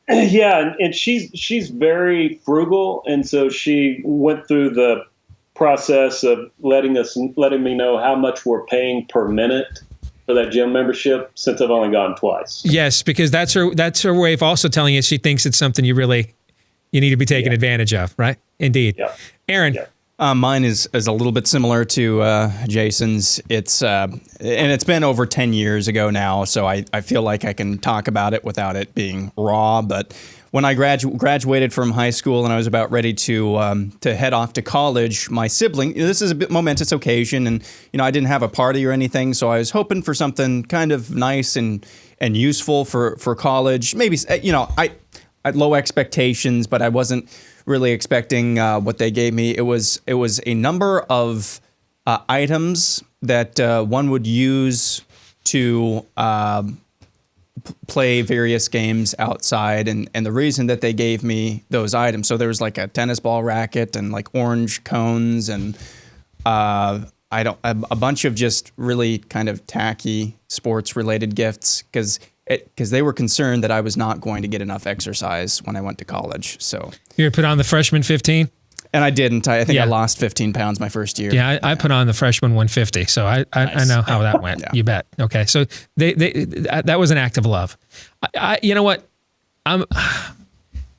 Yeah. And she's very frugal. And so she went through the process of letting me know how much we're paying per minute for that gym membership, since I've only gone twice. Yes, because that's her way of also telling you she thinks it's something you need to be taking advantage of, right? Indeed. Yeah. Aaron. Yeah. Mine is a little bit similar to Jason's. It's and it's been over 10 years ago now, so I feel like I can talk about it without it being raw. But when I graduated from high school and I was about ready to head off to college, my sibling, this is a bit momentous occasion, and I didn't have a party or anything, so I was hoping for something kind of nice and useful for college. Maybe I had low expectations, but I wasn't really expecting what they gave me. It was a number of items that one would use to play various games outside, and the reason that they gave me those items, so there was like a tennis ball racket and like orange cones and a bunch of just really kind of tacky sports related gifts, because they were concerned that I was not going to get enough exercise when I went to college. So you put on the freshman 15? And I didn't. I think I lost 15 pounds my first year. Yeah, I put on the freshman 150, so I know how that went. Yeah. You bet. Okay, so that was an act of love. You know what?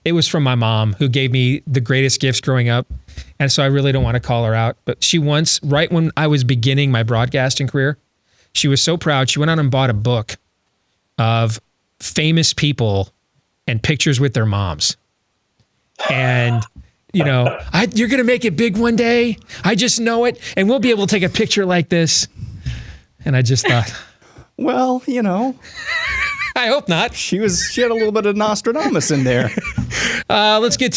It was from my mom, who gave me the greatest gifts growing up, and so I really don't want to call her out. But she once, right when I was beginning my broadcasting career, she was so proud. She went out and bought a book of famous people and pictures with their moms, and you're going to make it big one day. I just know it. And we'll be able to take a picture like this. And I just thought, well, I hope not. She had a little bit of Nostradamus in there. Let's get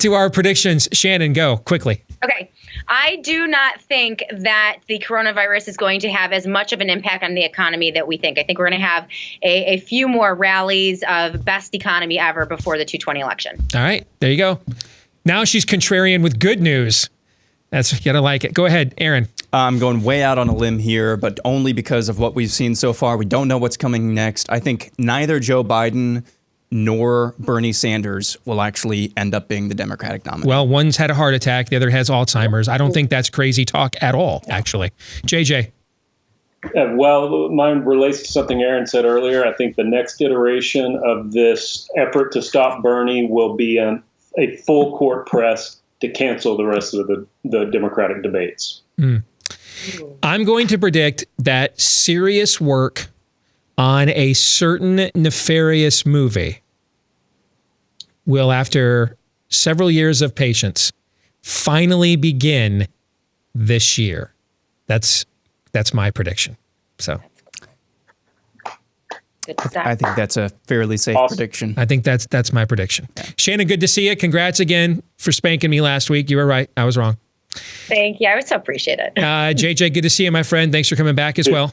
to our predictions. Shannon, go quickly. Okay. I do not think that the coronavirus is going to have as much of an impact on the economy that we think. I think we're going to have a few more rallies of best economy ever before the 2020 election. All right. There you go. Now she's contrarian with good news. You gotta like it. Go ahead, Aaron. I'm going way out on a limb here, but only because of what we've seen so far. We don't know what's coming next. I think neither Joe Biden nor Bernie Sanders will actually end up being the Democratic nominee. Well, one's had a heart attack. The other has Alzheimer's. I don't think that's crazy talk at all, actually. JJ. Well, mine relates to something Aaron said earlier. I think the next iteration of this effort to stop Bernie will be a full court press to cancel the rest of the Democratic debates. I'm going to predict that serious work on a certain nefarious movie will, after several years of patience, finally begin this year. That's my prediction. So I think that's a fairly safe prediction. I think that's my prediction. Yeah. Shannon, good to see you. Congrats again for spanking me last week. You were right. I was wrong. Thank you. I would so appreciate it. JJ, good to see you, my friend. Thanks for coming back as well.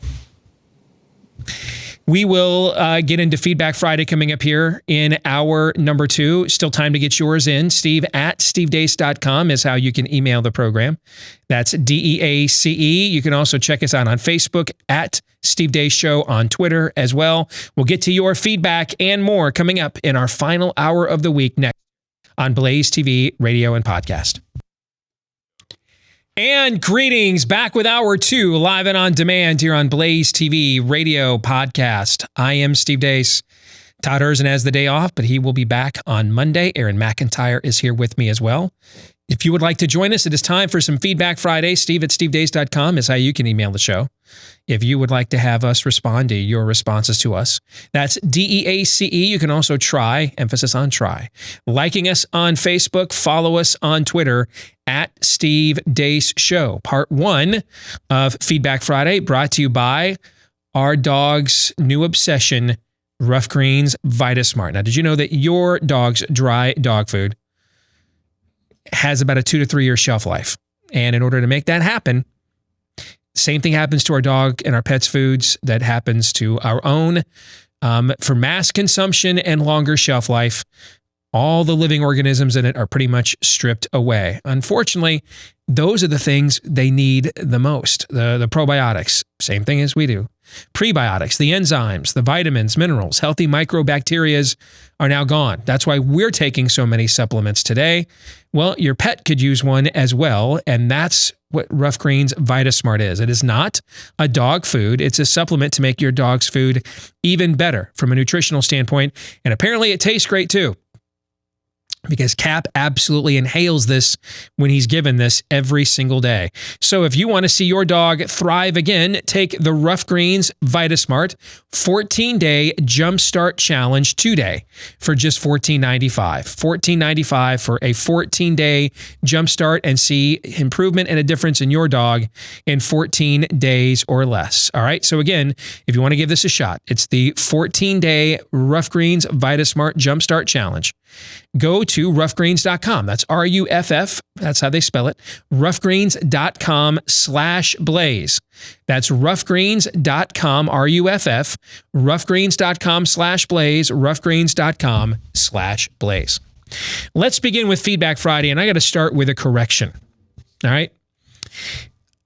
We will get into Feedback Friday coming up here in hour number 2. Still time to get yours in. Steve@stevedeace.com is how you can email the program. That's DEACE. You can also check us out on Facebook at Steve Deace Show, on Twitter as well. We'll get to your feedback and more coming up in our final hour of the week next on Blaze TV, radio, and podcast. And greetings, back with hour 2, live and on demand here on Blaze TV, radio, podcast. I am Steve Deace. Todd Erzen has the day off, but he will be back on Monday. Aaron McIntyre is here with me as well. If you would like to join us, it is time for some Feedback Friday. Steve@stevedeace.com is how you can email the show. if you would like to have us respond to your responses to us. That's DEACE. You can also try, emphasis on try, liking us on Facebook, follow us on Twitter at Steve Deace Show. Part 1 of Feedback Friday brought to you by our dog's new obsession, Ruff Greens VitaSmart. Now, did you know that your dog's dry dog food has about a 2 to 3 year shelf life? And in order to make that happen, same thing happens to our dog and our pets' foods that happens to our own. For mass consumption and longer shelf life, all the living organisms in it are pretty much stripped away. Unfortunately, those are the things they need the most. The probiotics, same thing as we do. Prebiotics, the enzymes, the vitamins, minerals, healthy microbacteria are now gone. That's why we're taking so many supplements today. Well, your pet could use one as well, and that's what Ruff Greens VitaSmart is. It is not a dog food. It's a supplement to make your dog's food even better from a nutritional standpoint, and apparently it tastes great too, because Cap absolutely inhales this when he's given this every single day. So if you want to see your dog thrive again, take the Ruff Greens VitaSmart 14-day Jumpstart Challenge today for just $14.95. $14.95 for a 14-day Jumpstart, and see improvement and a difference in your dog in 14 days or less. All right. So again, if you want to give this a shot, it's the 14-day Ruff Greens VitaSmart Jumpstart Challenge. Go to ruffgreens.com. That's RUFF. That's how they spell it. ruffgreens.com/blaze. That's ruffgreens.com, RUFF. ruffgreens.com/blaze. ruffgreens.com/blaze. Let's begin with Feedback Friday, and I got to start with a correction. All right.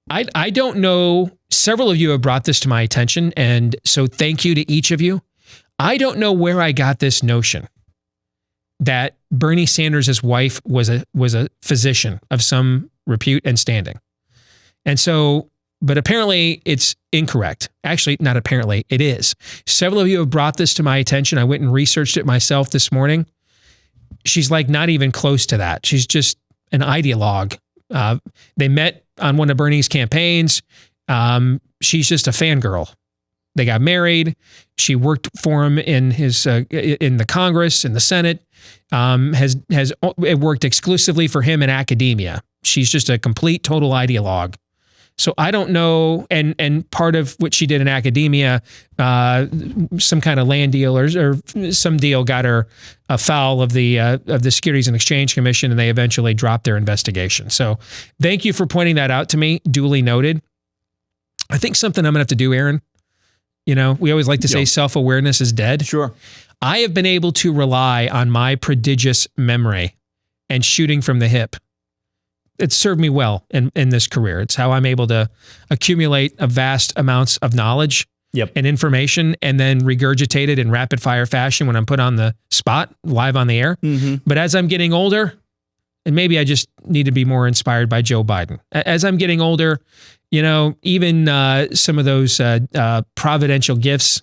I don't know. Several of you have brought this to my attention, and so thank you to each of you. I don't know where I got this notion that Bernie Sanders' wife was a physician of some repute and standing. And so, but apparently it's incorrect. Actually, not apparently, it is. Several of you have brought this to my attention. I went and researched it myself this morning. She's like not even close to that. She's just an ideologue. They met on one of Bernie's campaigns. She's just a fangirl. They got married. She worked for him in his in the Congress, in the Senate. Has worked exclusively for him in academia. She's just a complete, total ideologue. So I don't know. And part of what she did in academia, some kind of land deal or some deal got her afoul of the Securities and Exchange Commission, and they eventually dropped their investigation. So thank you for pointing that out to me. Duly noted. I think something I'm gonna have to do, Aaron. You know, we always like to say self-awareness is dead. Sure. I have been able to rely on my prodigious memory and shooting from the hip. It's served me well in this career. It's how I'm able to accumulate a vast amounts of knowledge and information and then regurgitate it in rapid fire fashion when I'm put on the spot, live on the air. But as I'm getting older, and maybe I just need to be more inspired by Joe Biden. As I'm getting older, you know, even some of those providential gifts,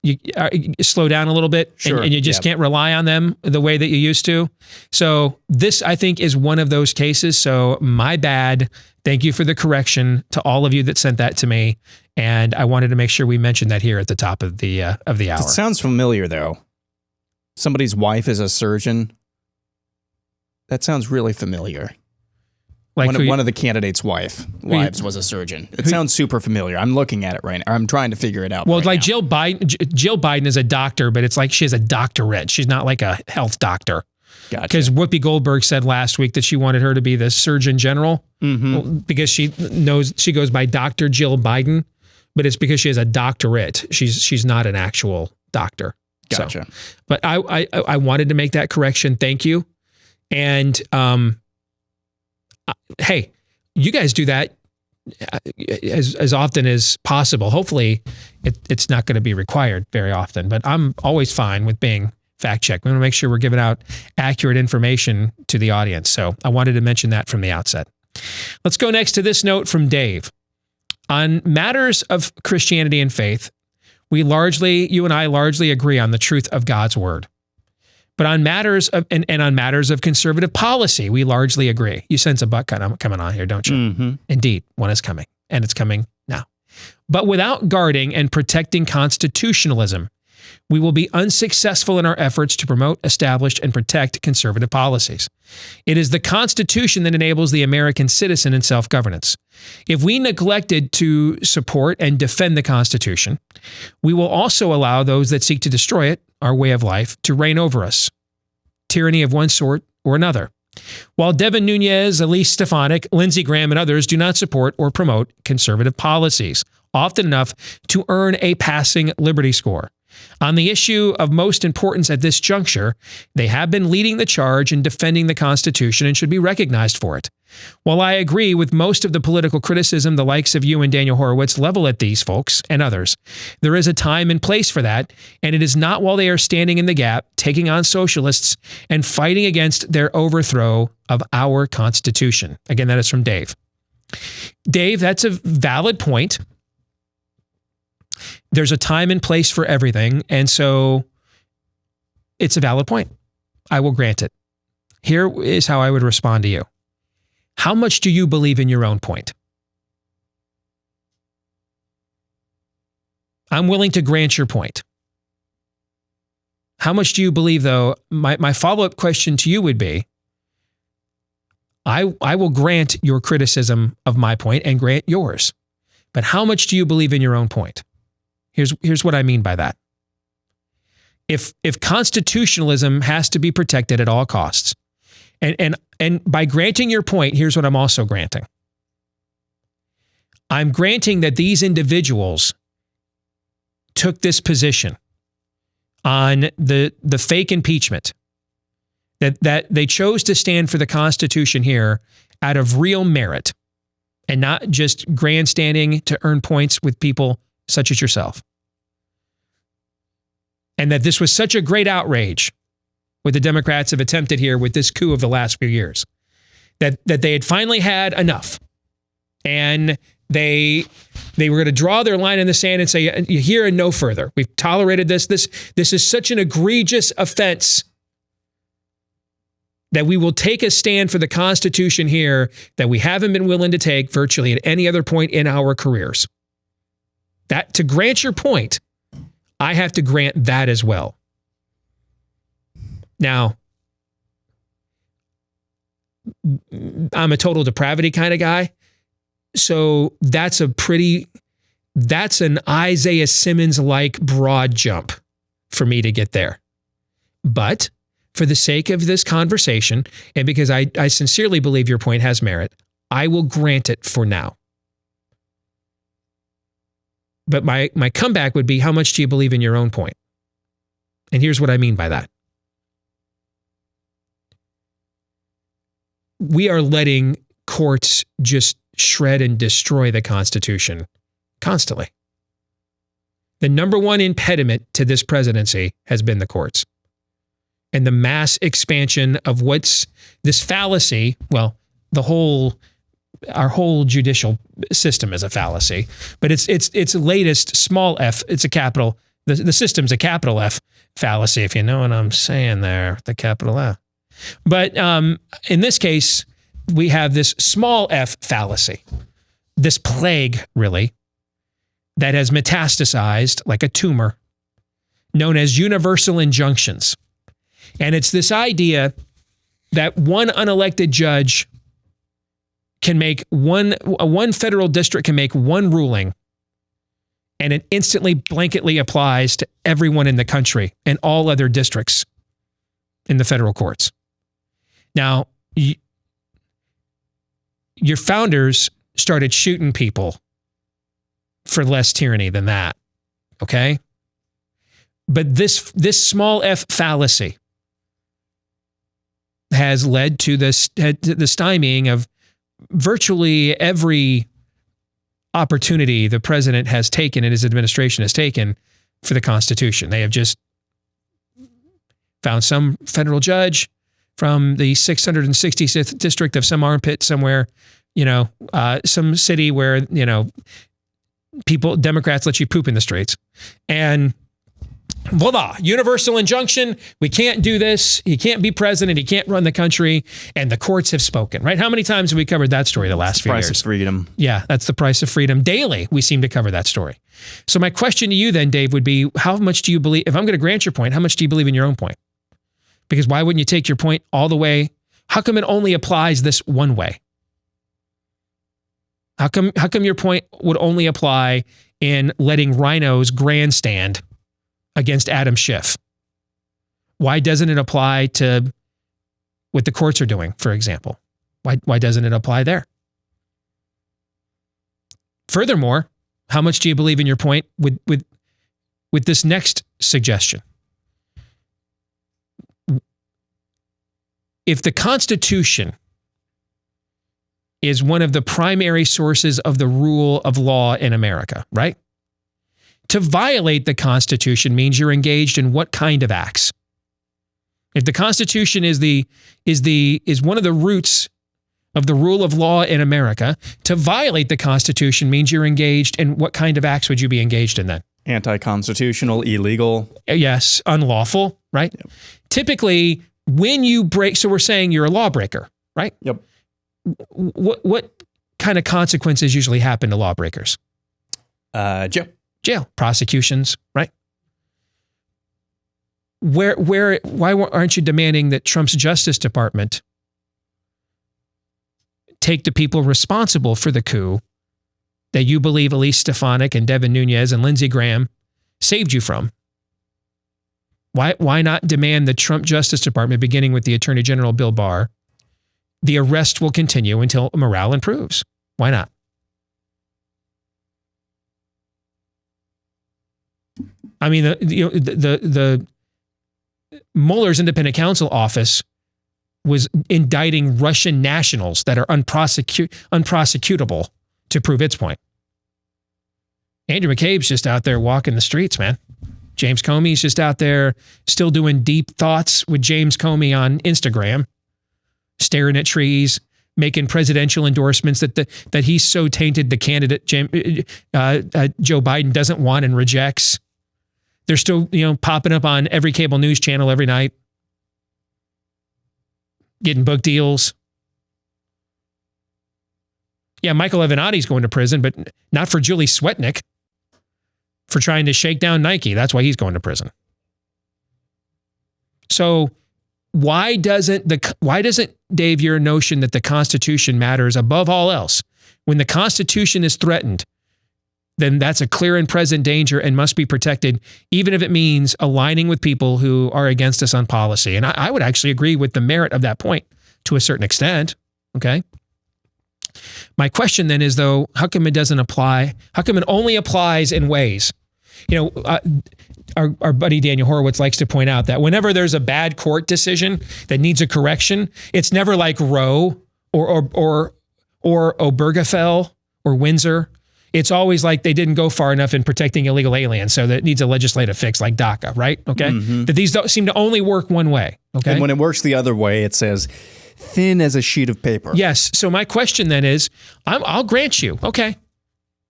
you slow down a little bit, and you just can't rely on them the way that you used to. So this, I think, is one of those cases. So my bad. Thank you for the correction to all of you that sent that to me. And I wanted to make sure we mentioned that here at the top of the hour. It sounds familiar, though. Somebody's wife is a surgeon. That sounds really familiar. Like one of the candidates' wives was a surgeon. It sounds super familiar. I'm looking at it right now. I'm trying to figure it out. Well, like Jill Biden is a doctor, but it's like she has a doctorate. She's not like a health doctor. Gotcha. Because Whoopi Goldberg said last week that she wanted her to be the Surgeon General because she knows she goes by Dr. Jill Biden, but it's because she has a doctorate. She's not an actual doctor. Gotcha. So, but I wanted to make that correction. Thank you. And hey, you guys do that as often as possible. Hopefully it's not going to be required very often, but I'm always fine with being fact checked. We want to make sure we're giving out accurate information to the audience. So I wanted to mention that from the outset. Let's go next to this note from Dave. On matters of Christianity and faith, you and I largely agree on the truth of God's word. But on matters of on matters of conservative policy, we largely agree. You sense a butt coming on here, don't you? Mm-hmm. Indeed, one is coming, and it's coming now. But without guarding and protecting constitutionalism, we will be unsuccessful in our efforts to promote, establish, and protect conservative policies. It is the Constitution that enables the American citizen in self-governance. If we neglected to support and defend the Constitution, we will also allow those that seek to destroy it, our way of life, to reign over us. Tyranny of one sort or another. While Devin Nunes, Elise Stefanik, Lindsey Graham, and others do not support or promote conservative policies, often enough to earn a passing Liberty score. On the issue of most importance at this juncture, they have been leading the charge in defending the Constitution and should be recognized for it. While I agree with most of the political criticism the likes of you and Daniel Horowitz level at these folks and others, there is a time and place for that, and it is not while they are standing in the gap, taking on socialists, and fighting against their overthrow of our Constitution. Again, that is from Dave. Dave, that's a valid point. There's a time and place for everything, and so it's a valid point. I will grant it. Here is how I would respond to you. How much do you believe in your own point? I'm willing to grant your point. How much do you believe, though? My follow-up question to you would be, I will grant your criticism of my point and grant yours. But how much do you believe in your own point? Here's what I mean by that. If constitutionalism has to be protected at all costs, and by granting your point, here's what I'm also granting. I'm granting that these individuals took this position on the fake impeachment, that they chose to stand for the Constitution here out of real merit and not just grandstanding to earn points with people such as yourself. And that this was such a great outrage what the Democrats have attempted here with this coup of the last few years, that they had finally had enough. And they were going to draw their line in the sand and say, here and no further. We've tolerated this. This is such an egregious offense that we will take a stand for the Constitution here that we haven't been willing to take virtually at any other point in our careers. That, to grant your point, I have to grant that as well. Now, I'm a total depravity kind of guy, so that's an Isaiah Simmons-like broad jump for me to get there. But for the sake of this conversation, and because I sincerely believe your point has merit, I will grant it for now. But my comeback would be, how much do you believe in your own point? And here's what I mean by that. We are letting courts just shred and destroy the Constitution constantly. The number one impediment to this presidency has been the courts. And the mass expansion of what's this fallacy, well, our whole judicial system is a fallacy, but it's latest small f, it's a capital, the system's a capital F fallacy, if you know what I'm saying there, the capital F. But in this case, we have this small f fallacy, this plague, really, that has metastasized like a tumor, known as universal injunctions. And it's this idea that one unelected judge can make one federal district can make one ruling, and it instantly blanketly applies to everyone in the country and all other districts in the federal courts. Now, your founders started shooting people for less tyranny than that, okay? But this small f fallacy has led to the stymieing of virtually every opportunity the president has taken and his administration has taken for the Constitution. They have just found some federal judge from the 666th district of some armpit somewhere, some city where, Democrats let you poop in the streets. And Voila, universal injunction. We can't do this. He can't be president. He can't run the country. And the courts have spoken, right? How many times have we covered that story the last few years? Price of freedom. Yeah, that's the price of freedom. Daily, we seem to cover that story. So my question to you then, Dave, would be, how much do you believe, if I'm going to grant your point, how much do you believe in your own point? Because why wouldn't you take your point all the way? How come it only applies this one way? How come your point would only apply in letting rhinos grandstand against Adam Schiff? Why doesn't it apply to what the courts are doing, for example? Why doesn't it apply there? Furthermore, how much do you believe in your point with this next suggestion? If the Constitution is one of the primary sources of the rule of law in America, right? To violate the Constitution means you're engaged in what kind of acts? If the Constitution is one of the roots of the rule of law in America, to violate the Constitution means you're engaged in what kind of acts would you be engaged in then? Anti-constitutional, illegal. Yes, unlawful, right? Yep. Typically, when you break, so we're saying you're a lawbreaker, right? Yep. What kind of consequences usually happen to lawbreakers? Jail, prosecutions, right? Why aren't you demanding that Trump's Justice Department take the people responsible for the coup that you believe Elise Stefanik and Devin Nunes and Lindsey Graham saved you from? Why not demand the Trump Justice Department, beginning with the Attorney General Bill Barr, the arrest will continue until morale improves? Why not? I mean, the Mueller's independent counsel office was indicting Russian nationals that are unprosecutable to prove its point. Andrew McCabe's just out there walking the streets, man. James Comey's just out there still doing deep thoughts with James Comey on Instagram, staring at trees, making presidential endorsements that he's so tainted the candidate Joe Biden doesn't want and rejects. They're still, popping up on every cable news channel every night, getting book deals. Yeah, Michael Avenatti's going to prison, but not for Julie Swetnick for trying to shake down Nike. That's why he's going to prison. So why doesn't, Dave, your notion that the Constitution matters above all else? When the Constitution is threatened, then that's a clear and present danger and must be protected, even if it means aligning with people who are against us on policy. And I would actually agree with the merit of that point to a certain extent, okay? My question then is, though, how come it doesn't apply? How come it only applies in ways? Our buddy Daniel Horowitz likes to point out that whenever there's a bad court decision that needs a correction, it's never like Roe or Obergefell or Windsor. It's always like they didn't go far enough in protecting illegal aliens, so that it needs a legislative fix like DACA, right? Okay? Mm-hmm. That these don't seem to only work one way, okay? And when it works the other way, it says thin as a sheet of paper. Yes. So my question then is, I'll grant you, okay?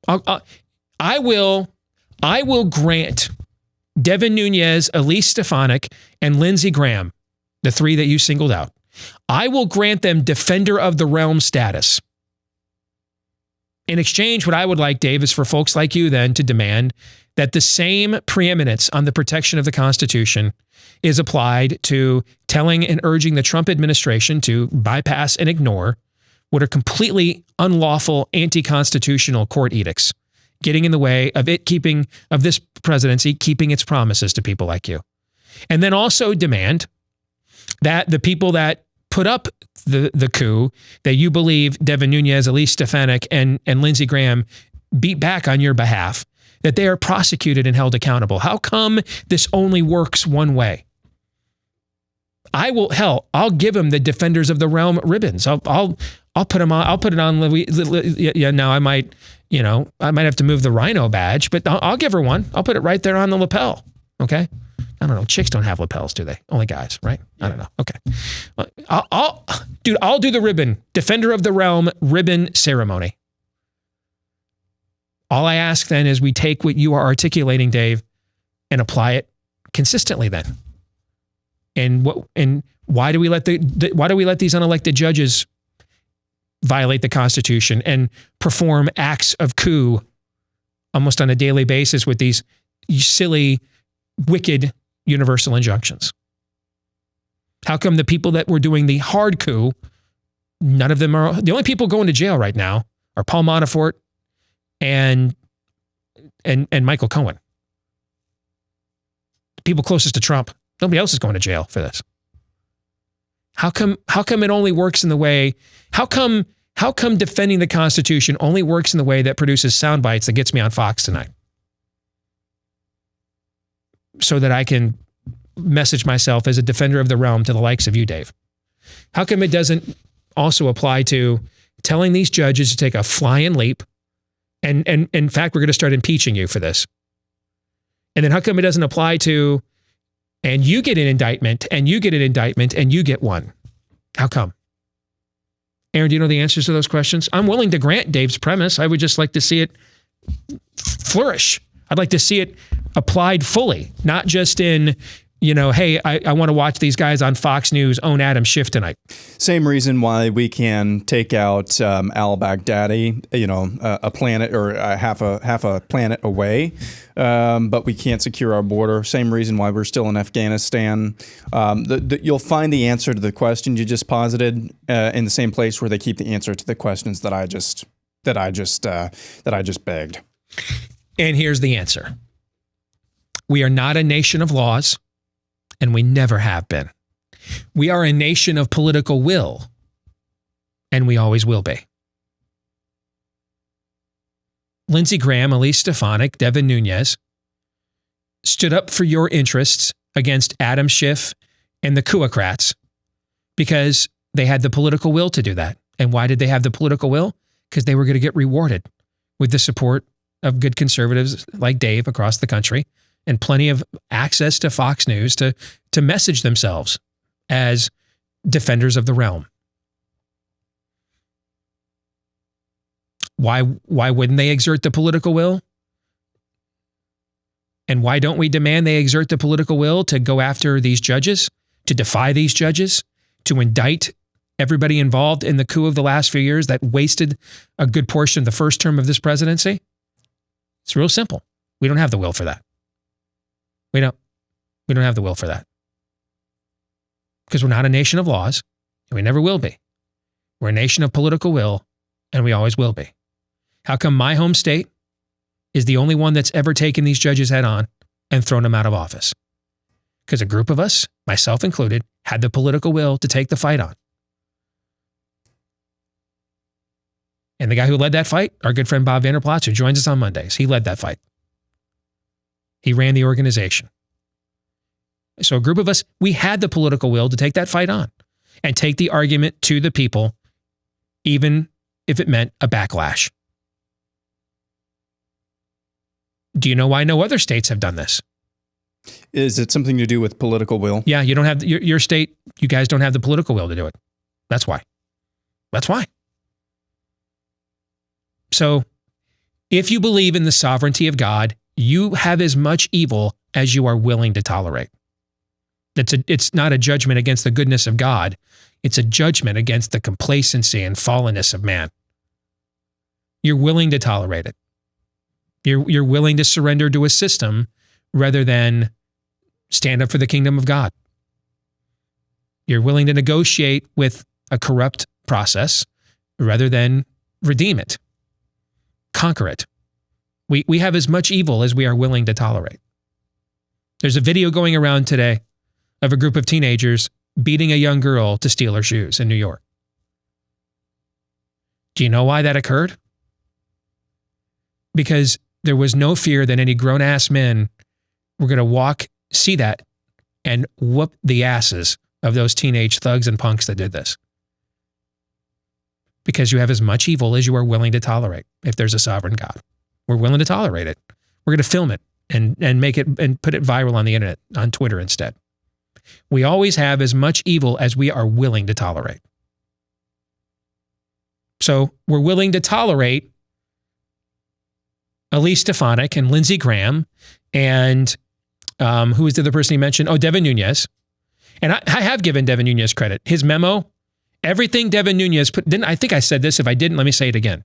I will grant Devin Nunes, Elise Stefanik, and Lindsey Graham, the three that you singled out. I will grant them defender of the realm status. In exchange, what I would like, Dave, is for folks like you then to demand that the same preeminence on the protection of the Constitution is applied to telling and urging the Trump administration to bypass and ignore what are completely unlawful, anti-constitutional court edicts, getting in the way of this presidency keeping its promises to people like you. And then also demand that the people that put up the coup that you believe Devin Nunes, Elise Stefanik, and Lindsey Graham beat back on your behalf, that they are prosecuted and held accountable. How come this only works one way? I'll give them the Defenders of the Realm ribbons. I'll put them on. I'll put it on. Yeah, now I might have to move the rhino badge, but I'll give her one. I'll put it right there on the lapel. Okay. I don't know. Chicks don't have lapels, do they? Only guys, right? Yeah. I don't know. Okay. I'll do the ribbon, Defender of the Realm ribbon ceremony. All I ask then is we take what you are articulating, Dave, and apply it consistently then? And why do we let these unelected judges violate the Constitution and perform acts of coup almost on a daily basis with these silly, wicked universal injunctions? How come the people that were doing the hard coup, none of them are, the only people going to jail right now are Paul Manafort and Michael Cohen. The people closest to Trump. Nobody else is going to jail for this. How come it only works in the way, how come defending the Constitution only works in the way that produces sound bites that gets me on Fox tonight? So that I can message myself as a defender of the realm to the likes of you, Dave. How come it doesn't also apply to telling these judges to take a flying leap? And in fact, we're going to start impeaching you for this. And then how come it doesn't apply to, and you get an indictment, and you get an indictment, and you get one? How come? Aaron, do you know the answers to those questions? I'm willing to grant Dave's premise. I would just like to see it flourish. I'd like to see it applied fully, not just in, hey, I want to watch these guys on Fox News own Adam Schiff tonight. Same reason why we can take out al-Baghdadi, a planet or half a planet away, but we can't secure our border. Same reason why we're still in Afghanistan. You'll find the answer to the question you just posited in the same place where they keep the answer to the questions that I just begged. And here's the answer. We are not a nation of laws, and we never have been. We are a nation of political will, and we always will be. Lindsey Graham, Elise Stefanik, Devin Nunes stood up for your interests against Adam Schiff and the Couocrats because they had the political will to do that. And why did they have the political will? Because they were going to get rewarded with the support of good conservatives like Dave across the country and plenty of access to Fox News to message themselves as defenders of the realm. Why wouldn't they exert the political will? And why don't we demand they exert the political will to go after these judges, to defy these judges, to indict everybody involved in the coup of the last few years that wasted a good portion of the first term of this presidency? It's real simple. We don't have the will for that. We don't have the will for that. Because we're not a nation of laws, and we never will be. We're a nation of political will, and we always will be. How come my home state is the only one that's ever taken these judges head on and thrown them out of office? Because a group of us, myself included, had the political will to take the fight on. And the guy who led that fight, our good friend Bob Vander Plaats, who joins us on Mondays, he led that fight. He ran the organization. So a group of us, we had the political will to take that fight on and take the argument to the people, even if it meant a backlash. Do you know why no other states have done this? Is it something to do with political will? Yeah, you don't have your state, you guys don't have the political will to do it. That's why. That's why. So if you believe in the sovereignty of God, you have as much evil as you are willing to tolerate. It's not a judgment against the goodness of God. It's a judgment against the complacency and fallenness of man. You're willing to tolerate it. You're willing to surrender to a system rather than stand up for the kingdom of God. You're willing to negotiate with a corrupt process rather than redeem it, conquer it. We have as much evil as we are willing to tolerate. There's a video going around today of a group of teenagers beating a young girl to steal her shoes in New York. Do you know why that occurred? Because there was no fear that any grown-ass men were going to see that, and whoop the asses of those teenage thugs and punks that did this. Because you have as much evil as you are willing to tolerate if there's a sovereign God. We're willing to tolerate it. We're going to film it and make it and put it viral on the internet, on Twitter instead. We always have as much evil as we are willing to tolerate. So we're willing to tolerate Elise Stefanik and Lindsey Graham and Who was the other person he mentioned? Oh, Devin Nunes. And I have given Devin Nunes credit. His memo, everything Devin Nunes put, I think I said this. If I didn't, let me say it again.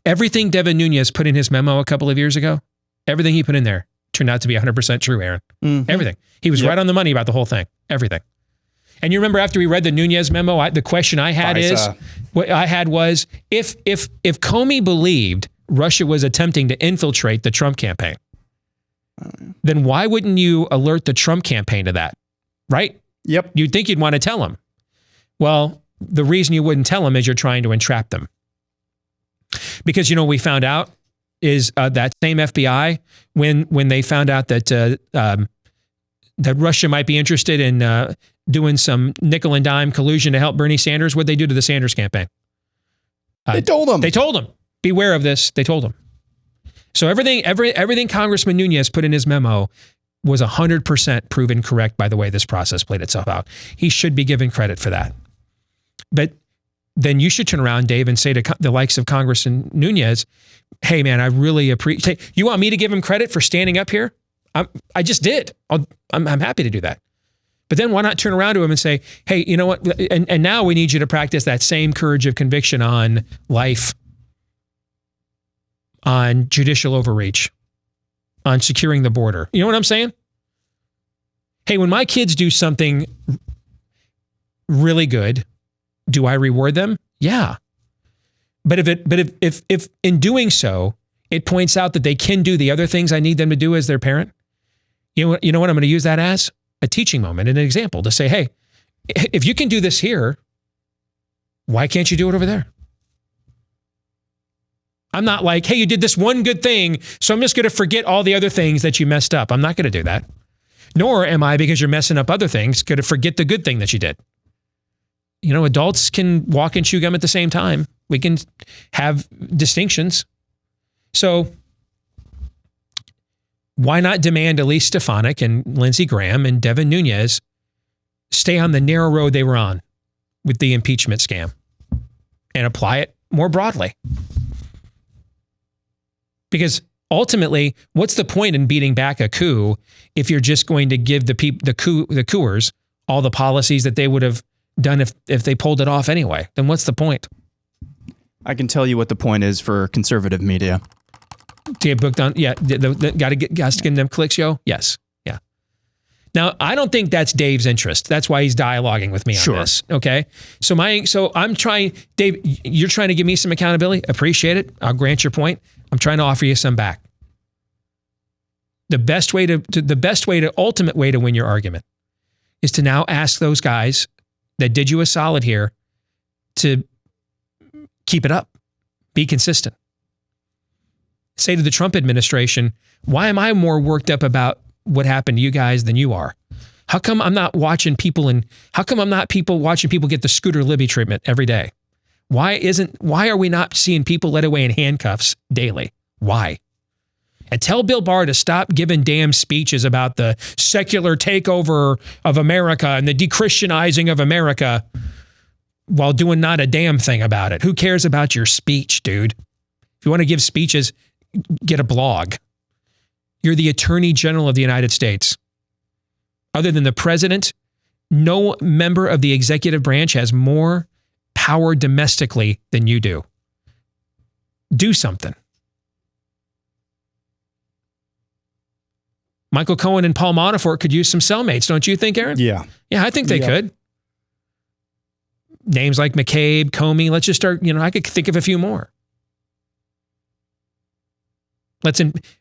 Everything Devin Nunes put in his memo a couple of years ago, everything he put in there turned out to be 100% true, Aaron. Everything. He was right on the money about the whole thing. Everything. And you remember after we read the Nunes memo, the question I had was, if Comey believed Russia was attempting to infiltrate the Trump campaign, then why wouldn't you alert the Trump campaign to that? Right? Yep. You'd think you'd want to tell them. Well, the reason you wouldn't tell them is you're trying to entrap them. Because, we found out is that same FBI, when they found out that that Russia might be interested in doing some nickel and dime collusion to help Bernie Sanders, what'd they do to the Sanders campaign? They told them. They told them. Beware of this. They told them. So everything Congressman Nunes put in his memo was 100% proven correct by the way this process played itself out. He should be given credit for that. But then you should turn around, Dave, and say to the likes of Congressman Nunes, hey, man, I really appreciate. You want me to give him credit for standing up here? I just did. I'm happy to do that. But then why not turn around to him and say, hey, you know what? And now we need you to practice that same courage of conviction on life, on judicial overreach, on securing the border. You know what I'm saying? Hey, when my kids do something really good, do I reward them? Yeah. But if in doing so, it points out that they can do the other things I need them to do as their parent, you know what I'm going to use that as? A teaching moment, an example to say, hey, if you can do this here, why can't you do it over there? I'm not like, hey, you did this one good thing, so I'm just going to forget all the other things that you messed up. I'm not going to do that. Nor am I, because you're messing up other things, going to forget the good thing that you did. Adults can walk and chew gum at the same time. We can have distinctions. So why not demand Elise Stefanik and Lindsey Graham and Devin Nunes stay on the narrow road they were on with the impeachment scam and apply it more broadly? Because ultimately, what's the point in beating back a coup if you're just going to give the couers all the policies that they would have done if they pulled it off anyway? Then what's the point? I can tell you what the point is for conservative media. To get booked on, yeah, got to get them clicks, yo. Yes, yeah. Now, I don't think that's Dave's interest. That's why he's dialoguing with me on this. Okay, so I'm trying, Dave. You're trying to give me some accountability. Appreciate it. I'll grant your point. I'm trying to offer you some back. The ultimate way to win your argument is to now ask those guys that did you a solid here to keep it up, be consistent. Say to the Trump administration, why am I more worked up about what happened to you guys than you are? How come I'm not watching people watching people get the Scooter Libby treatment every day? Why are we not seeing people led away in handcuffs daily? Why? And tell Bill Barr to stop giving damn speeches about the secular takeover of America and the dechristianizing of America while doing not a damn thing about it. Who cares about your speech, dude? If you want to give speeches, get a blog. You're the Attorney General of the United States. Other than the president, no member of the executive branch has more power domestically than you do. Do something. Michael Cohen and Paul Manafort could use some cellmates, don't you think, Aaron? Yeah. Yeah, I think they could. Names like McCabe, Comey, let's just start, I could think of a few more.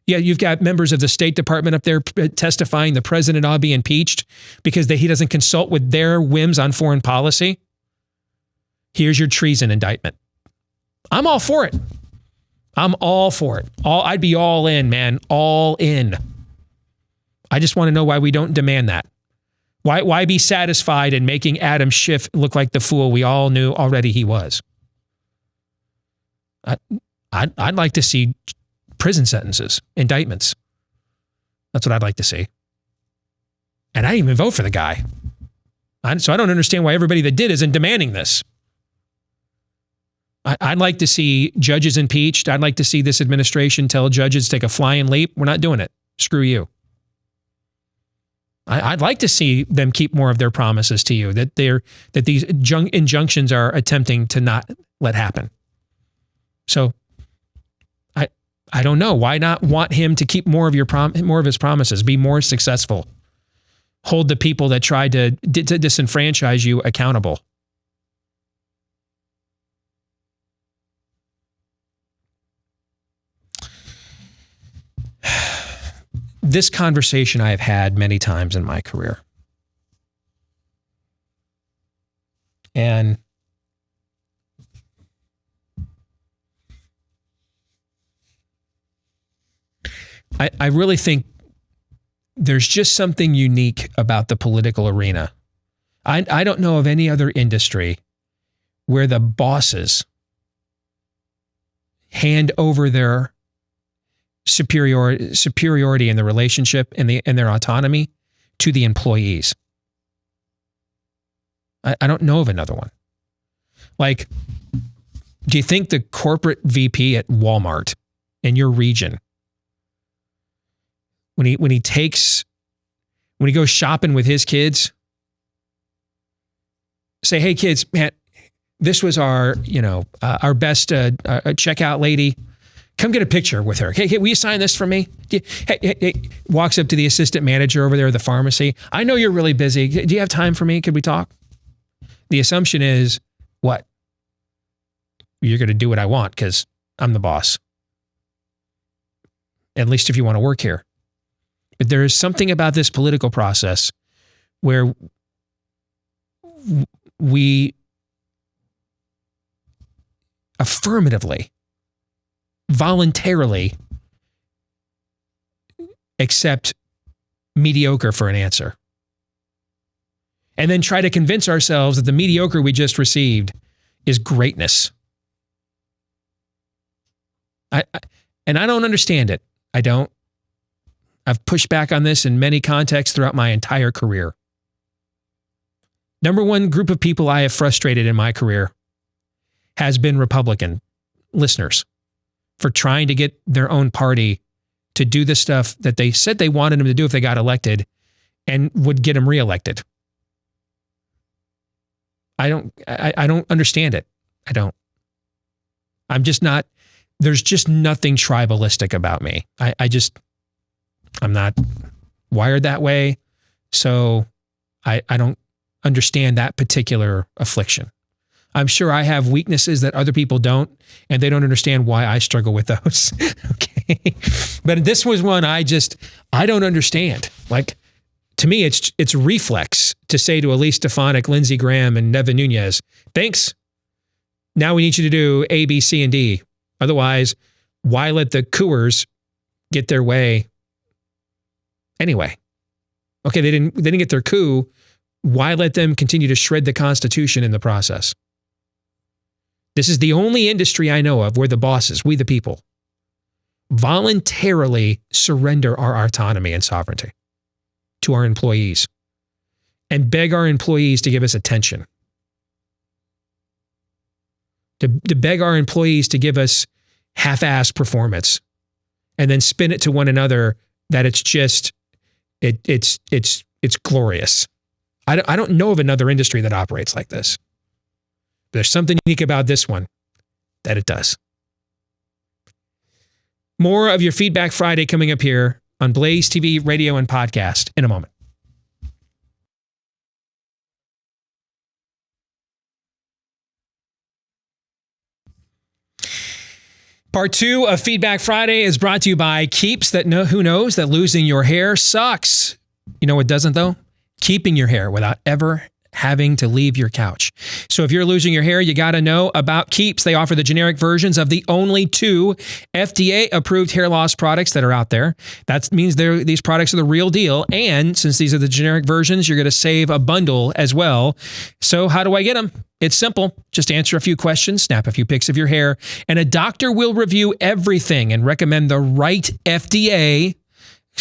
You've got members of the State Department up there testifying the president ought to be impeached because he doesn't consult with their whims on foreign policy. Here's your treason indictment. I'm all for it. I'm all for it. I'd be all in, man. All in. I just want to know why we don't demand that. Why be satisfied in making Adam Schiff look like the fool we all knew already he was? I'd like to see prison sentences, indictments. That's what I'd like to see. And I didn't even vote for the guy. So I don't understand why everybody that did isn't demanding this. I'd like to see judges impeached. I'd like to see this administration tell judges to take a flying leap. We're not doing it. Screw you. I'd like to see them keep more of their promises to you, that these injunctions are attempting to not let happen. So I don't know. Why not want him to keep more of his promises, be more successful, hold the people that tried to disenfranchise you accountable? This conversation I have had many times in my career. And I really think there's just something unique about the political arena. I don't know of any other industry where the bosses hand over their superiority in the relationship and their autonomy to the employees. I don't know of another one. Like, do you think the corporate VP at Walmart in your region, when he goes shopping with his kids, say, "Hey kids, man, this was our best checkout lady. Come get a picture with her. Hey, will you sign this for me?" Hey, walks up to the assistant manager over there at the pharmacy. "I know you're really busy. Do you have time for me? Could we talk?" The assumption is, what? You're going to do what I want because I'm the boss. At least if you want to work here. But there is something about this political process where we affirmatively, voluntarily accept mediocre for an answer. And then try to convince ourselves that the mediocre we just received is greatness. I don't understand it. I don't. I've pushed back on this in many contexts throughout my entire career. Number one group of people I have frustrated in my career has been Republican listeners for trying to get their own party to do the stuff that they said they wanted them to do if they got elected and would get them reelected. I don't understand it. I don't. I'm just not, there's just nothing tribalistic about me. I'm not wired that way. So I don't understand that particular affliction. I'm sure I have weaknesses that other people don't, and they don't understand why I struggle with those. Okay. But this was one I don't understand. Like, to me, it's reflex to say to Elise Stefanik, Lindsey Graham, and Nevin Nunes, "Thanks. Now we need you to do A, B, C, and D. Otherwise, why let the cooers get their way anyway? Okay, they didn't get their coup. Why let them continue to shred the Constitution in the process?" This is the only industry I know of where the bosses, we the people, voluntarily surrender our autonomy and sovereignty to our employees and beg our employees to give us attention. To beg our employees to give us half-assed performance and then spin it to one another that it's just, it's glorious. I don't know of another industry that operates like this. There's something unique about this one that it does. More of your Feedback Friday coming up here on Blaze TV, radio, and podcast in a moment. Part 2 of Feedback Friday is brought to you by Keeps. Who knows that losing your hair sucks? You know what doesn't, though? Keeping your hair without ever having to leave your couch. So if you're losing your hair, you got to know about Keeps. They offer the generic versions of the only 2 FDA-approved hair loss products that are out there. That means these products are the real deal. And since these are the generic versions, you're going to save a bundle as well. So how do I get them? It's simple. Just answer a few questions, snap a few pics of your hair, and a doctor will review everything and recommend the right FDA.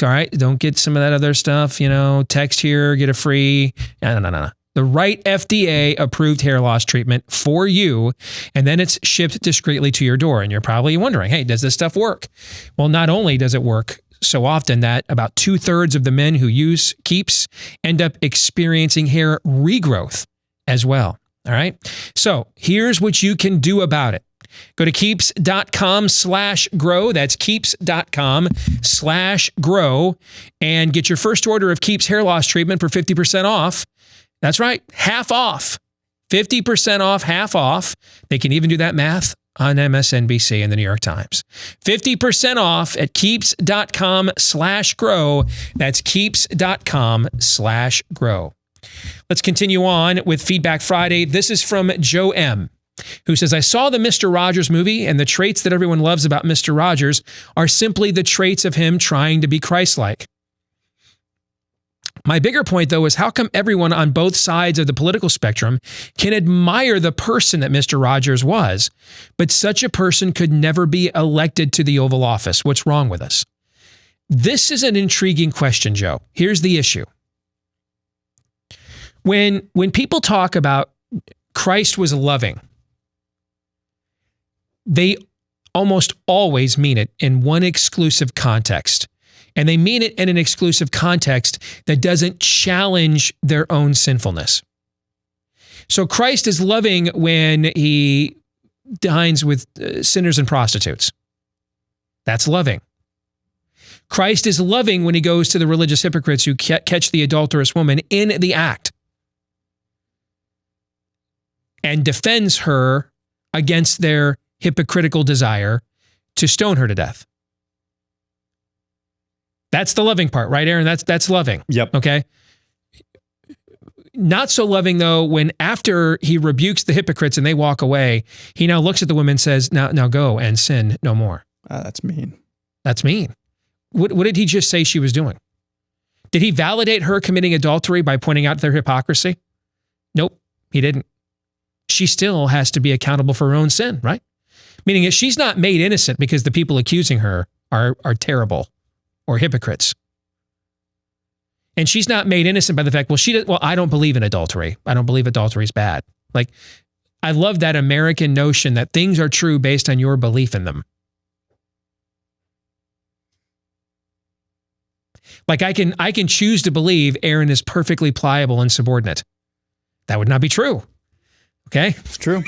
All right, don't get some of that other stuff, text here, get a free. No. The right FDA-approved hair loss treatment for you, and then it's shipped discreetly to your door. And you're probably wondering, hey, does this stuff work? Well, not only does it work so often that about 2/3 of the men who use Keeps end up experiencing hair regrowth as well. All right. So here's what you can do about it. Go to keeps.com/grow. That's keeps.com/grow and get your first order of Keeps hair loss treatment for 50% off. That's right. Half off. 50% off, half off. They can even do that math on MSNBC and the New York Times. 50% off at keeps.com/grow. That's keeps.com/grow. Let's continue on with Feedback Friday. This is from Joe M., who says, I saw the Mr. Rogers movie, and the traits that everyone loves about Mr. Rogers are simply the traits of him trying to be Christ-like. My bigger point, though, is how come everyone on both sides of the political spectrum can admire the person that Mr. Rogers was, but such a person could never be elected to the Oval Office? What's wrong with us? This is an intriguing question, Joe. Here's the issue. When people talk about Christ was loving, they almost always mean it in one exclusive context. And they mean it in an exclusive context that doesn't challenge their own sinfulness. So Christ is loving when he dines with sinners and prostitutes. That's loving. Christ is loving when he goes to the religious hypocrites who catch the adulterous woman in the act and defends her against their hypocritical desire to stone her to death. That's the loving part, right, Aaron? That's loving. Yep. Okay. Not so loving, though, when after he rebukes the hypocrites and they walk away, he now looks at the women and says, now go and sin no more. That's mean. That's mean. What did he just say she was doing? Did he validate her committing adultery by pointing out their hypocrisy? Nope, he didn't. She still has to be accountable for her own sin, right? Meaning that she's not made innocent because the people accusing her are terrible or hypocrites. And she's not made innocent by the fact, I don't believe in adultery. I don't believe adultery is bad. Like, I love that American notion that things are true based on your belief in them. Like, I can choose to believe Aaron is perfectly pliable and subordinate. That would not be true. Okay? It's true.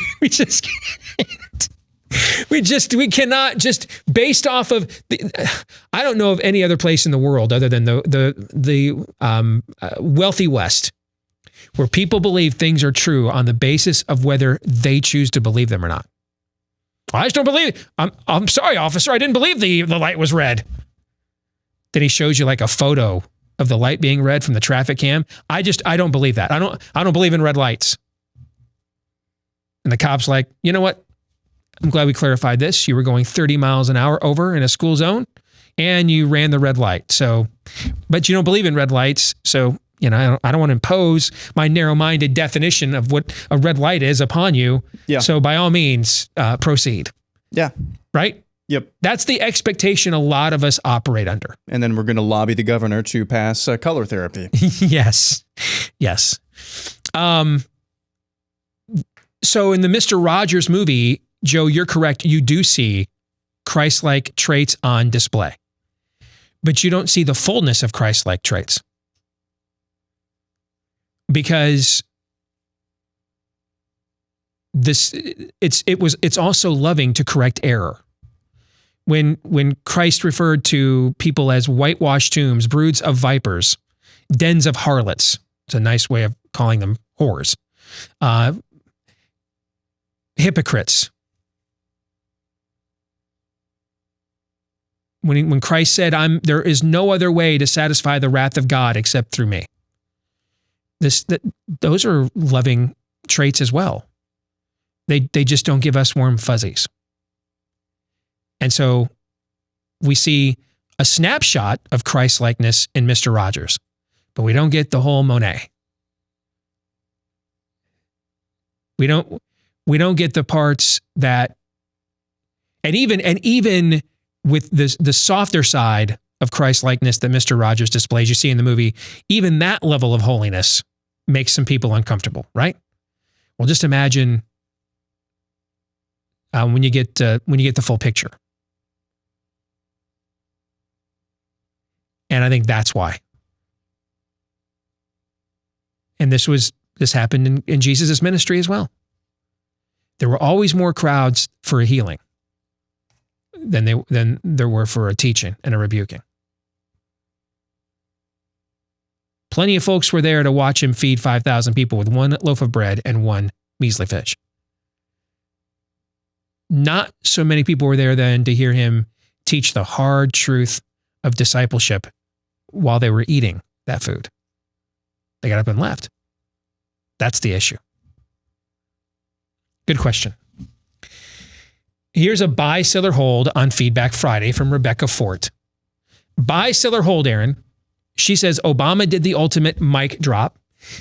We cannot just based off of I don't know of any other place in the world other than the wealthy West where people believe things are true on the basis of whether they choose to believe them or not. I just don't believe. I'm sorry, officer. I didn't believe the light was red. Then he shows you like a photo of the light being red from the traffic cam. I don't believe that. I don't believe in red lights. And the cop's like, you know what? I'm glad we clarified this. You were going 30 miles an hour over in a school zone and you ran the red light. So, but you don't believe in red lights. So, I don't want to impose my narrow-minded definition of what a red light is upon you. Yeah. So by all means, proceed. Yeah. Right? Yep. That's the expectation a lot of us operate under. And then we're going to lobby the governor to pass color therapy. Yes. Yes. So in the Mr. Rogers movie, Joe, you're correct. You do see Christ-like traits on display, but you don't see the fullness of Christ-like traits because it's also loving to correct error. When Christ referred to people as whitewashed tombs, broods of vipers, dens of harlots, it's a nice way of calling them whores, hypocrites. When Christ said, there is no other way to satisfy the wrath of God except through me. Those are loving traits as well. They just don't give us warm fuzzies. And so we see a snapshot of Christ-likeness in Mr. Rogers, but we don't get the whole Monet. We don't get the parts that, and even with the softer side of Christ-likeness that Mr. Rogers displays, you see in the movie, even that level of holiness makes some people uncomfortable, right? Well, just imagine when you get the full picture. And I think that's why. And this happened in Jesus' ministry as well. There were always more crowds for a healing than there were for a teaching and a rebuking. Plenty of folks were there to watch him feed 5,000 people with one loaf of bread and one measly fish. Not so many people were there then to hear him teach the hard truth of discipleship while they were eating that food. They got up and left. That's the issue. Good question. Here's a buy, sell, or hold on Feedback Friday from Rebecca Fort. Buy, sell, or hold, Aaron. She says Obama did the ultimate mic drop,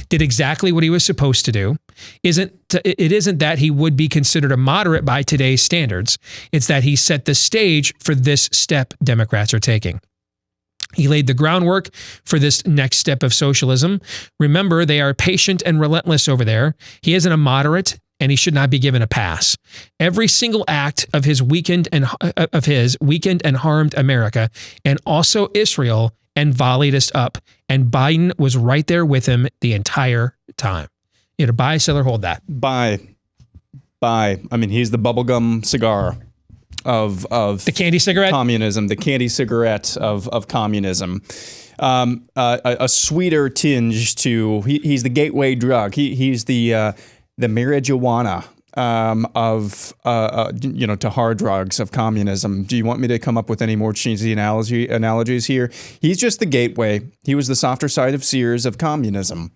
did exactly what he was supposed to do. It isn't that he would be considered a moderate by today's standards. It's that he set the stage for this step Democrats are taking. He laid the groundwork for this next step of socialism. Remember, they are patient and relentless over there. He isn't a moderate, and he should not be given a pass. Every single act of his weakened and harmed America, and also Israel, and volleyed us up. And Biden was right there with him the entire time. You know, buy, sell, or hold that. Buy. I mean, he's the bubblegum cigar of the candy cigarette, communism, the candy cigarette of communism. A sweeter tinge to he's the gateway drug. He's the marijuana to hard drugs of communism. Do you want me to come up with any more cheesy analogies here? He's just the gateway. He was the softer side of Sears of communism.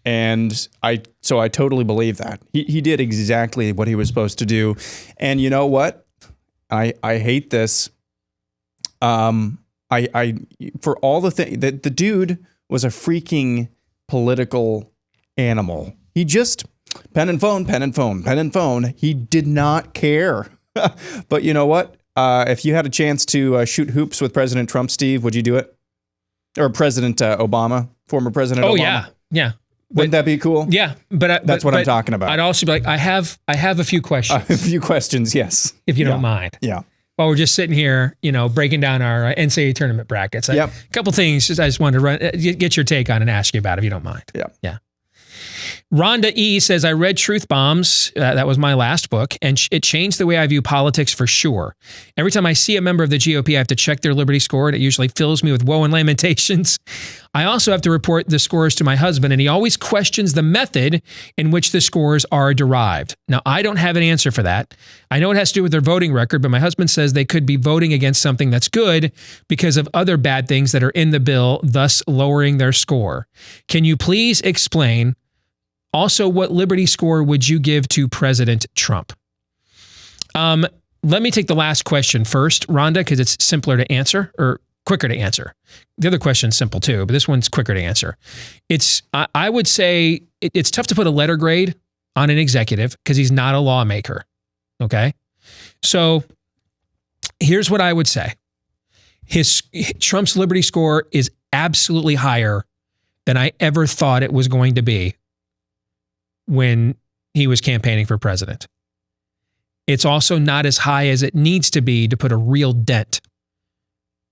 And I totally believe that. He did exactly what he was supposed to do. And you know what? I hate this. For all the things that the dude was a freaking political animal. He just pen and phone. He did not care. But you know what? If you had a chance to shoot hoops with President Trump, Steve, would you do it? Or President Obama, former President Obama? Oh, yeah. Wouldn't that be cool? Yeah, but that's what I'm talking about. I'd also be like, I have a few questions. A few questions, yes. If you don't mind. Yeah. While we're just sitting here, breaking down our NCAA tournament brackets. A couple things I just wanted to get your take on and ask you about, if you don't mind. Yeah. Rhonda E. says, I read Truth Bombs. That was my last book, and it changed the way I view politics for sure. Every time I see a member of the GOP, I have to check their Liberty score, and it usually fills me with woe and lamentations. I also have to report the scores to my husband, and he always questions the method in which the scores are derived. Now, I don't have an answer for that. I know it has to do with their voting record, but my husband says they could be voting against something that's good because of other bad things that are in the bill, thus lowering their score. Can you please explain? Also, what Liberty score would you give to President Trump? Let me take the last question first, Rhonda, because it's simpler to answer, or quicker to answer. The other question's simple too, but this one's quicker to answer. I would say it's tough to put a letter grade on an executive because he's not a lawmaker. Okay? So here's what I would say. Trump's Liberty score is absolutely higher than I ever thought it was going to be when he was campaigning for president. It's also not as high as it needs to be to put a real dent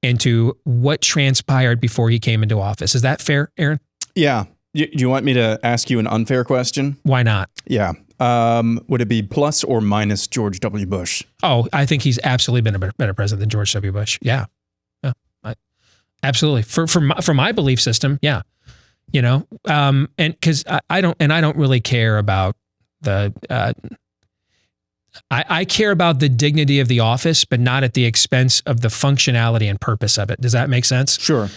into what transpired before he came into office. Is that fair, Aaron? Yeah. Do you want me to ask you an unfair question? Why not? Yeah. Would it be plus or minus George W. Bush? Oh, I think he's absolutely been a better president than George W. Bush. Yeah. Absolutely. For my belief system, yeah. And because I don't really care about I care about the dignity of the office, but not at the expense of the functionality and purpose of it. Does that make sense? Sure.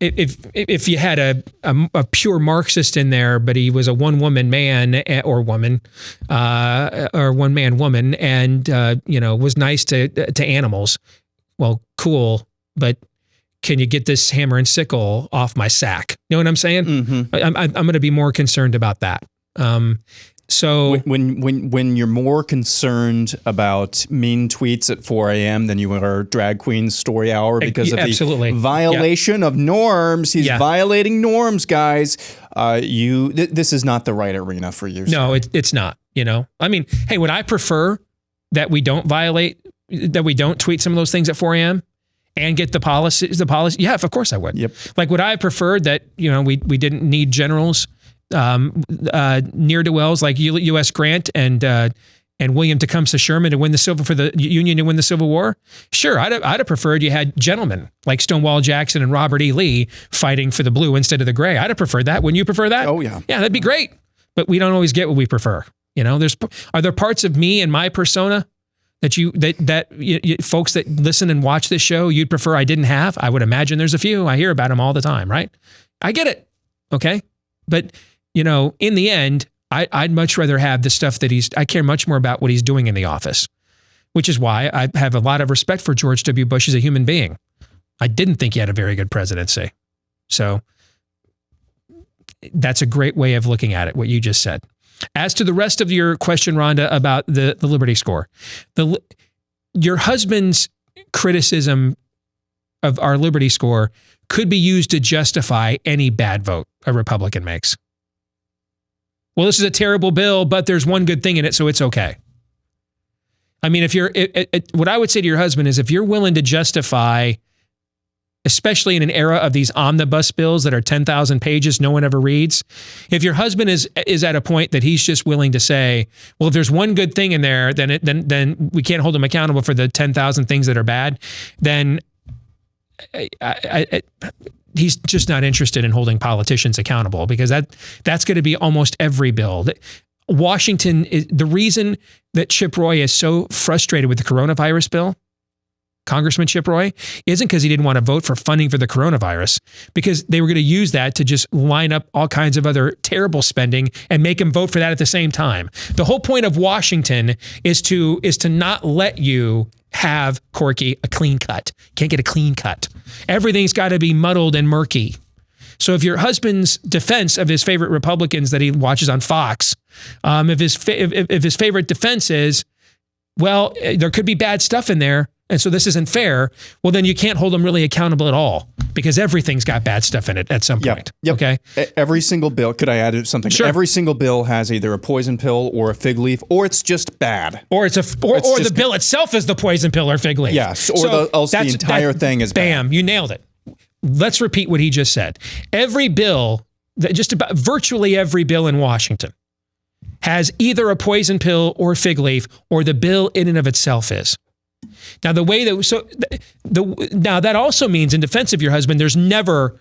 If you had a pure Marxist in there, but he was a one-woman man or woman, or one-man woman, and was nice to animals, well, cool, but can you get this hammer and sickle off my sack? You know what I'm saying? Mm-hmm. I'm going to be more concerned about that. So when you're more concerned about mean tweets at 4 a.m. than you are drag queen story hour because of the violation of norms, he's violating norms, guys. This is not the right arena for you. No, it's not. I mean, hey, would I prefer that we don't tweet some of those things at 4 a.m. and get the policy. Yeah, of course I would. Yep. Like, would I have preferred that, we didn't need generals near to wells like U.S. Grant and William Tecumseh Sherman to win for the Union to win the Civil War? Sure, I'd have preferred you had gentlemen like Stonewall Jackson and Robert E. Lee fighting for the blue instead of the gray. I'd have preferred that. Wouldn't you prefer that? Oh, yeah. Yeah, that'd be great. But we don't always get what we prefer. Are there parts of me and my persona that you folks that listen and watch this show you'd prefer I didn't have? I would imagine there's a few. I hear about them all the time, right? I get it. Okay, but in the end, I'd much rather have the stuff that I care much more about what he's doing in the office, which is why I have a lot of respect for George W. Bush as a human being. I didn't think he had a very good presidency. So that's a great way of looking at it, what you just said. As to the rest of your question, Rhonda, about the Liberty score, your husband's criticism of our Liberty score could be used to justify any bad vote a Republican makes. Well, this is a terrible bill, but there's one good thing in it, so it's okay. I mean, what I would say to your husband is if you're willing to justify, especially in an era of these omnibus bills that are 10,000 pages no one ever reads, if your husband is at a point that he's just willing to say, well, if there's one good thing in there, then we can't hold him accountable for the 10,000 things that are bad, then he's just not interested in holding politicians accountable, because that's going to be almost every bill. Washington is the reason that Chip Roy is so frustrated with the coronavirus bill. Congressman Chip Roy isn't because he didn't want to vote for funding for the coronavirus, because they were going to use that to just line up all kinds of other terrible spending and make him vote for that at the same time. The whole point of Washington is to not let you have, Corky, a clean cut. Can't get a clean cut. Everything's got to be muddled and murky. So if your husband's defense of his favorite Republicans that he watches on Fox, if his favorite defense is, well, there could be bad stuff in there, and so this isn't fair, well, then you can't hold them really accountable at all, because everything's got bad stuff in it at some point. Yep. Okay? Every single bill, could I add something? Sure. Every single bill has either a poison pill or a fig leaf, or it's just bad. Or the bill itself is the poison pill or fig leaf. Yes, or the entire thing is bad. Bam, you nailed it. Let's repeat what he just said. Every bill, just about virtually every bill in Washington, has either a poison pill or fig leaf, or the bill in and of itself is. Now, now that also means, in defense of your husband, there's never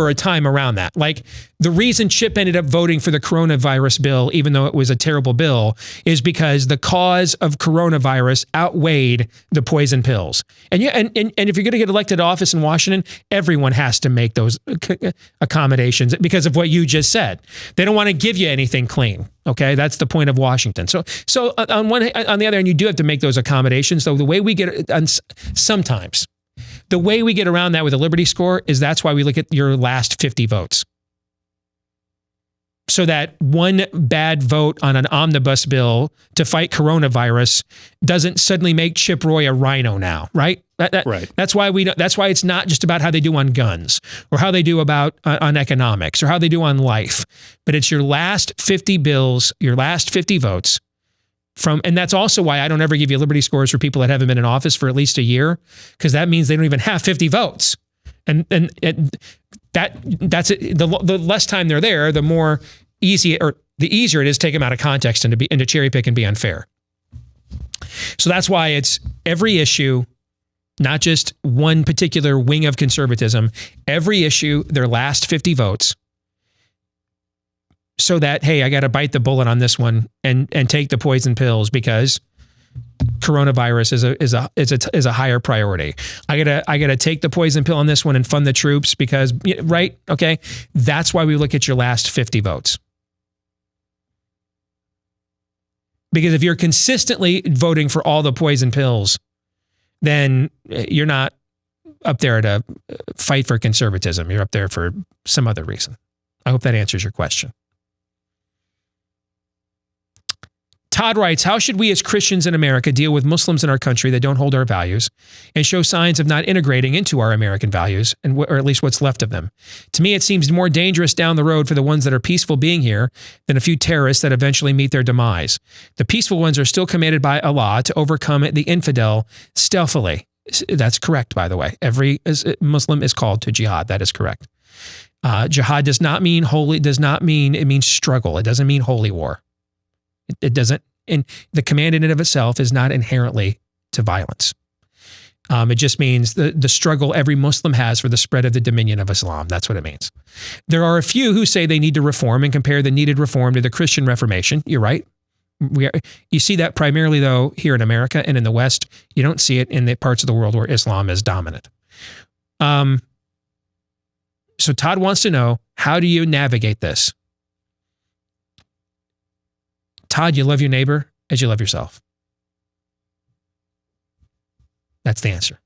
a time around that. Like, the reason Chip ended up voting for the coronavirus bill, even though it was a terrible bill, is because the cause of coronavirus outweighed the poison pills. And if you're going to get elected to office in Washington, everyone has to make those accommodations because of what you just said. They don't want to give you anything clean. Okay, that's the point of Washington. So on the other hand, you do have to make those accommodations. So the way we get sometimes. The way we get around that with a Liberty score is that's why we look at your last 50 votes. So that one bad vote on an omnibus bill to fight coronavirus doesn't suddenly make Chip Roy a rhino now, right? Right. That's why it's not just about how they do on guns or how they do on economics or how they do on life, but it's your last 50 bills, your last 50 votes. And that's also why I don't ever give you Liberty scores for people that haven't been in office for at least a year, because that means they don't even have 50 votes. And that's it. The less time they're there, the easier it is to take them out of context and to cherry pick and be unfair. So that's why it's every issue, not just one particular wing of conservatism, every issue, their last 50 votes. So that, hey, I got to bite the bullet on this one and take the poison pills because coronavirus is a higher priority. I gotta take the poison pill on this one and fund the troops because, right? Okay, that's why we look at your last 50 votes. Because if you're consistently voting for all the poison pills, then you're not up there to fight for conservatism. You're up there for some other reason. I hope that answers your question. Todd writes, how should we as Christians in America deal with Muslims in our country that don't hold our values and show signs of not integrating into our American values, or at least what's left of them? To me, it seems more dangerous down the road for the ones that are peaceful being here than a few terrorists that eventually meet their demise. The peaceful ones are still commanded by Allah to overcome the infidel stealthily. That's correct, by the way. Every Muslim is called to jihad. That is correct. Jihad does not mean holy, it means struggle. It doesn't mean holy war. It doesn't, and the command in and of itself is not inherently to violence. It just means the struggle every Muslim has for the spread of the dominion of Islam. That's what it means. There are a few who say they need to reform and compare the needed reform to the Christian Reformation. You're right. You see that primarily, though, here in America and in the West. You don't see it in the parts of the world where Islam is dominant. So Todd wants to know, how do you navigate this? Todd, you love your neighbor as you love yourself. That's the answer.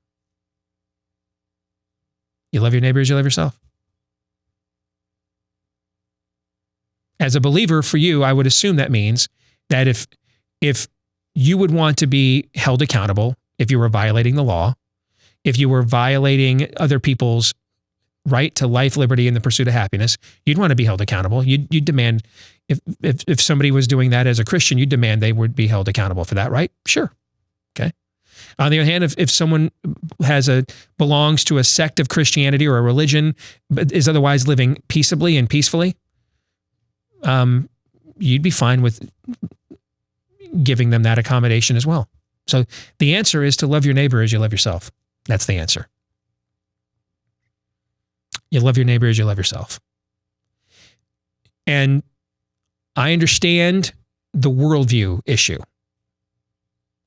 You love your neighbor as you love yourself. As a believer, for you, I would assume that means that if you would want to be held accountable, if you were violating the law, if you were violating other people's right to life, liberty, and the pursuit of happiness, you'd want to be held accountable. You'd demand, if somebody was doing that as a Christian, you'd demand they would be held accountable for that, right? Sure. Okay. On the other hand, if someone belongs to a sect of Christianity or a religion, but is otherwise living peaceably and peacefully, you'd be fine with giving them that accommodation as well. So the answer is to love your neighbor as you love yourself. That's the answer. You love your neighbor as you love yourself. And I understand the worldview issue.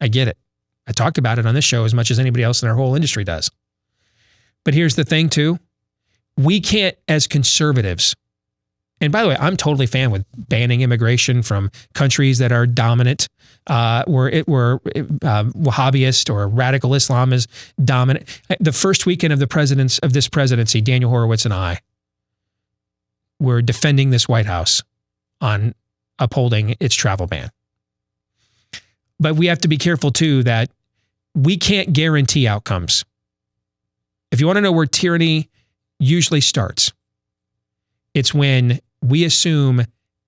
I get it. I talk about it on this show as much as anybody else in our whole industry does. But here's the thing too. We can't, as conservatives, and by the way, I'm totally fan with banning immigration from countries that are dominant, where Wahhabist or radical Islam is dominant. The first weekend of this presidency, Daniel Horowitz and I were defending this White House on upholding its travel ban. But we have to be careful too that we can't guarantee outcomes. If you want to know where tyranny usually starts, it's when we assume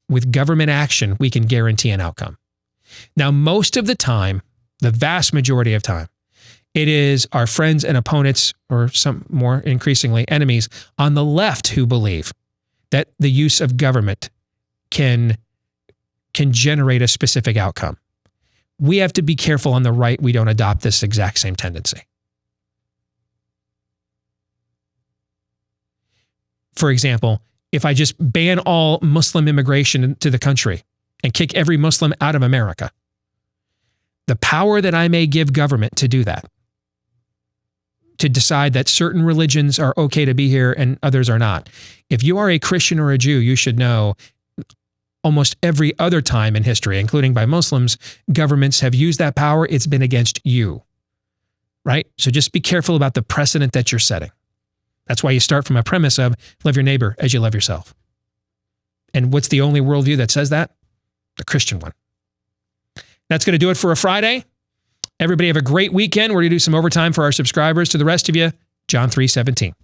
with government action, we can guarantee an outcome. Now, most of the time, the vast majority of time, it is our friends and opponents, or some more increasingly enemies on the left, who believe that the use of government can generate a specific outcome. We have to be careful on the right we don't adopt this exact same tendency. For example, if I just ban all Muslim immigration into the country and kick every Muslim out of America, the power that I may give government to do that, to decide that certain religions are okay to be here and others are not. If you are a Christian or a Jew, you should know almost every other time in history, including by Muslims, governments have used that power. It's been against you, right? So just be careful about the precedent that you're setting. That's why you start from a premise of love your neighbor as you love yourself. And what's the only worldview that says that? The Christian one. That's going to do it for a Friday. Everybody have a great weekend. We're going to do some overtime for our subscribers. To the rest of you, John 3:17.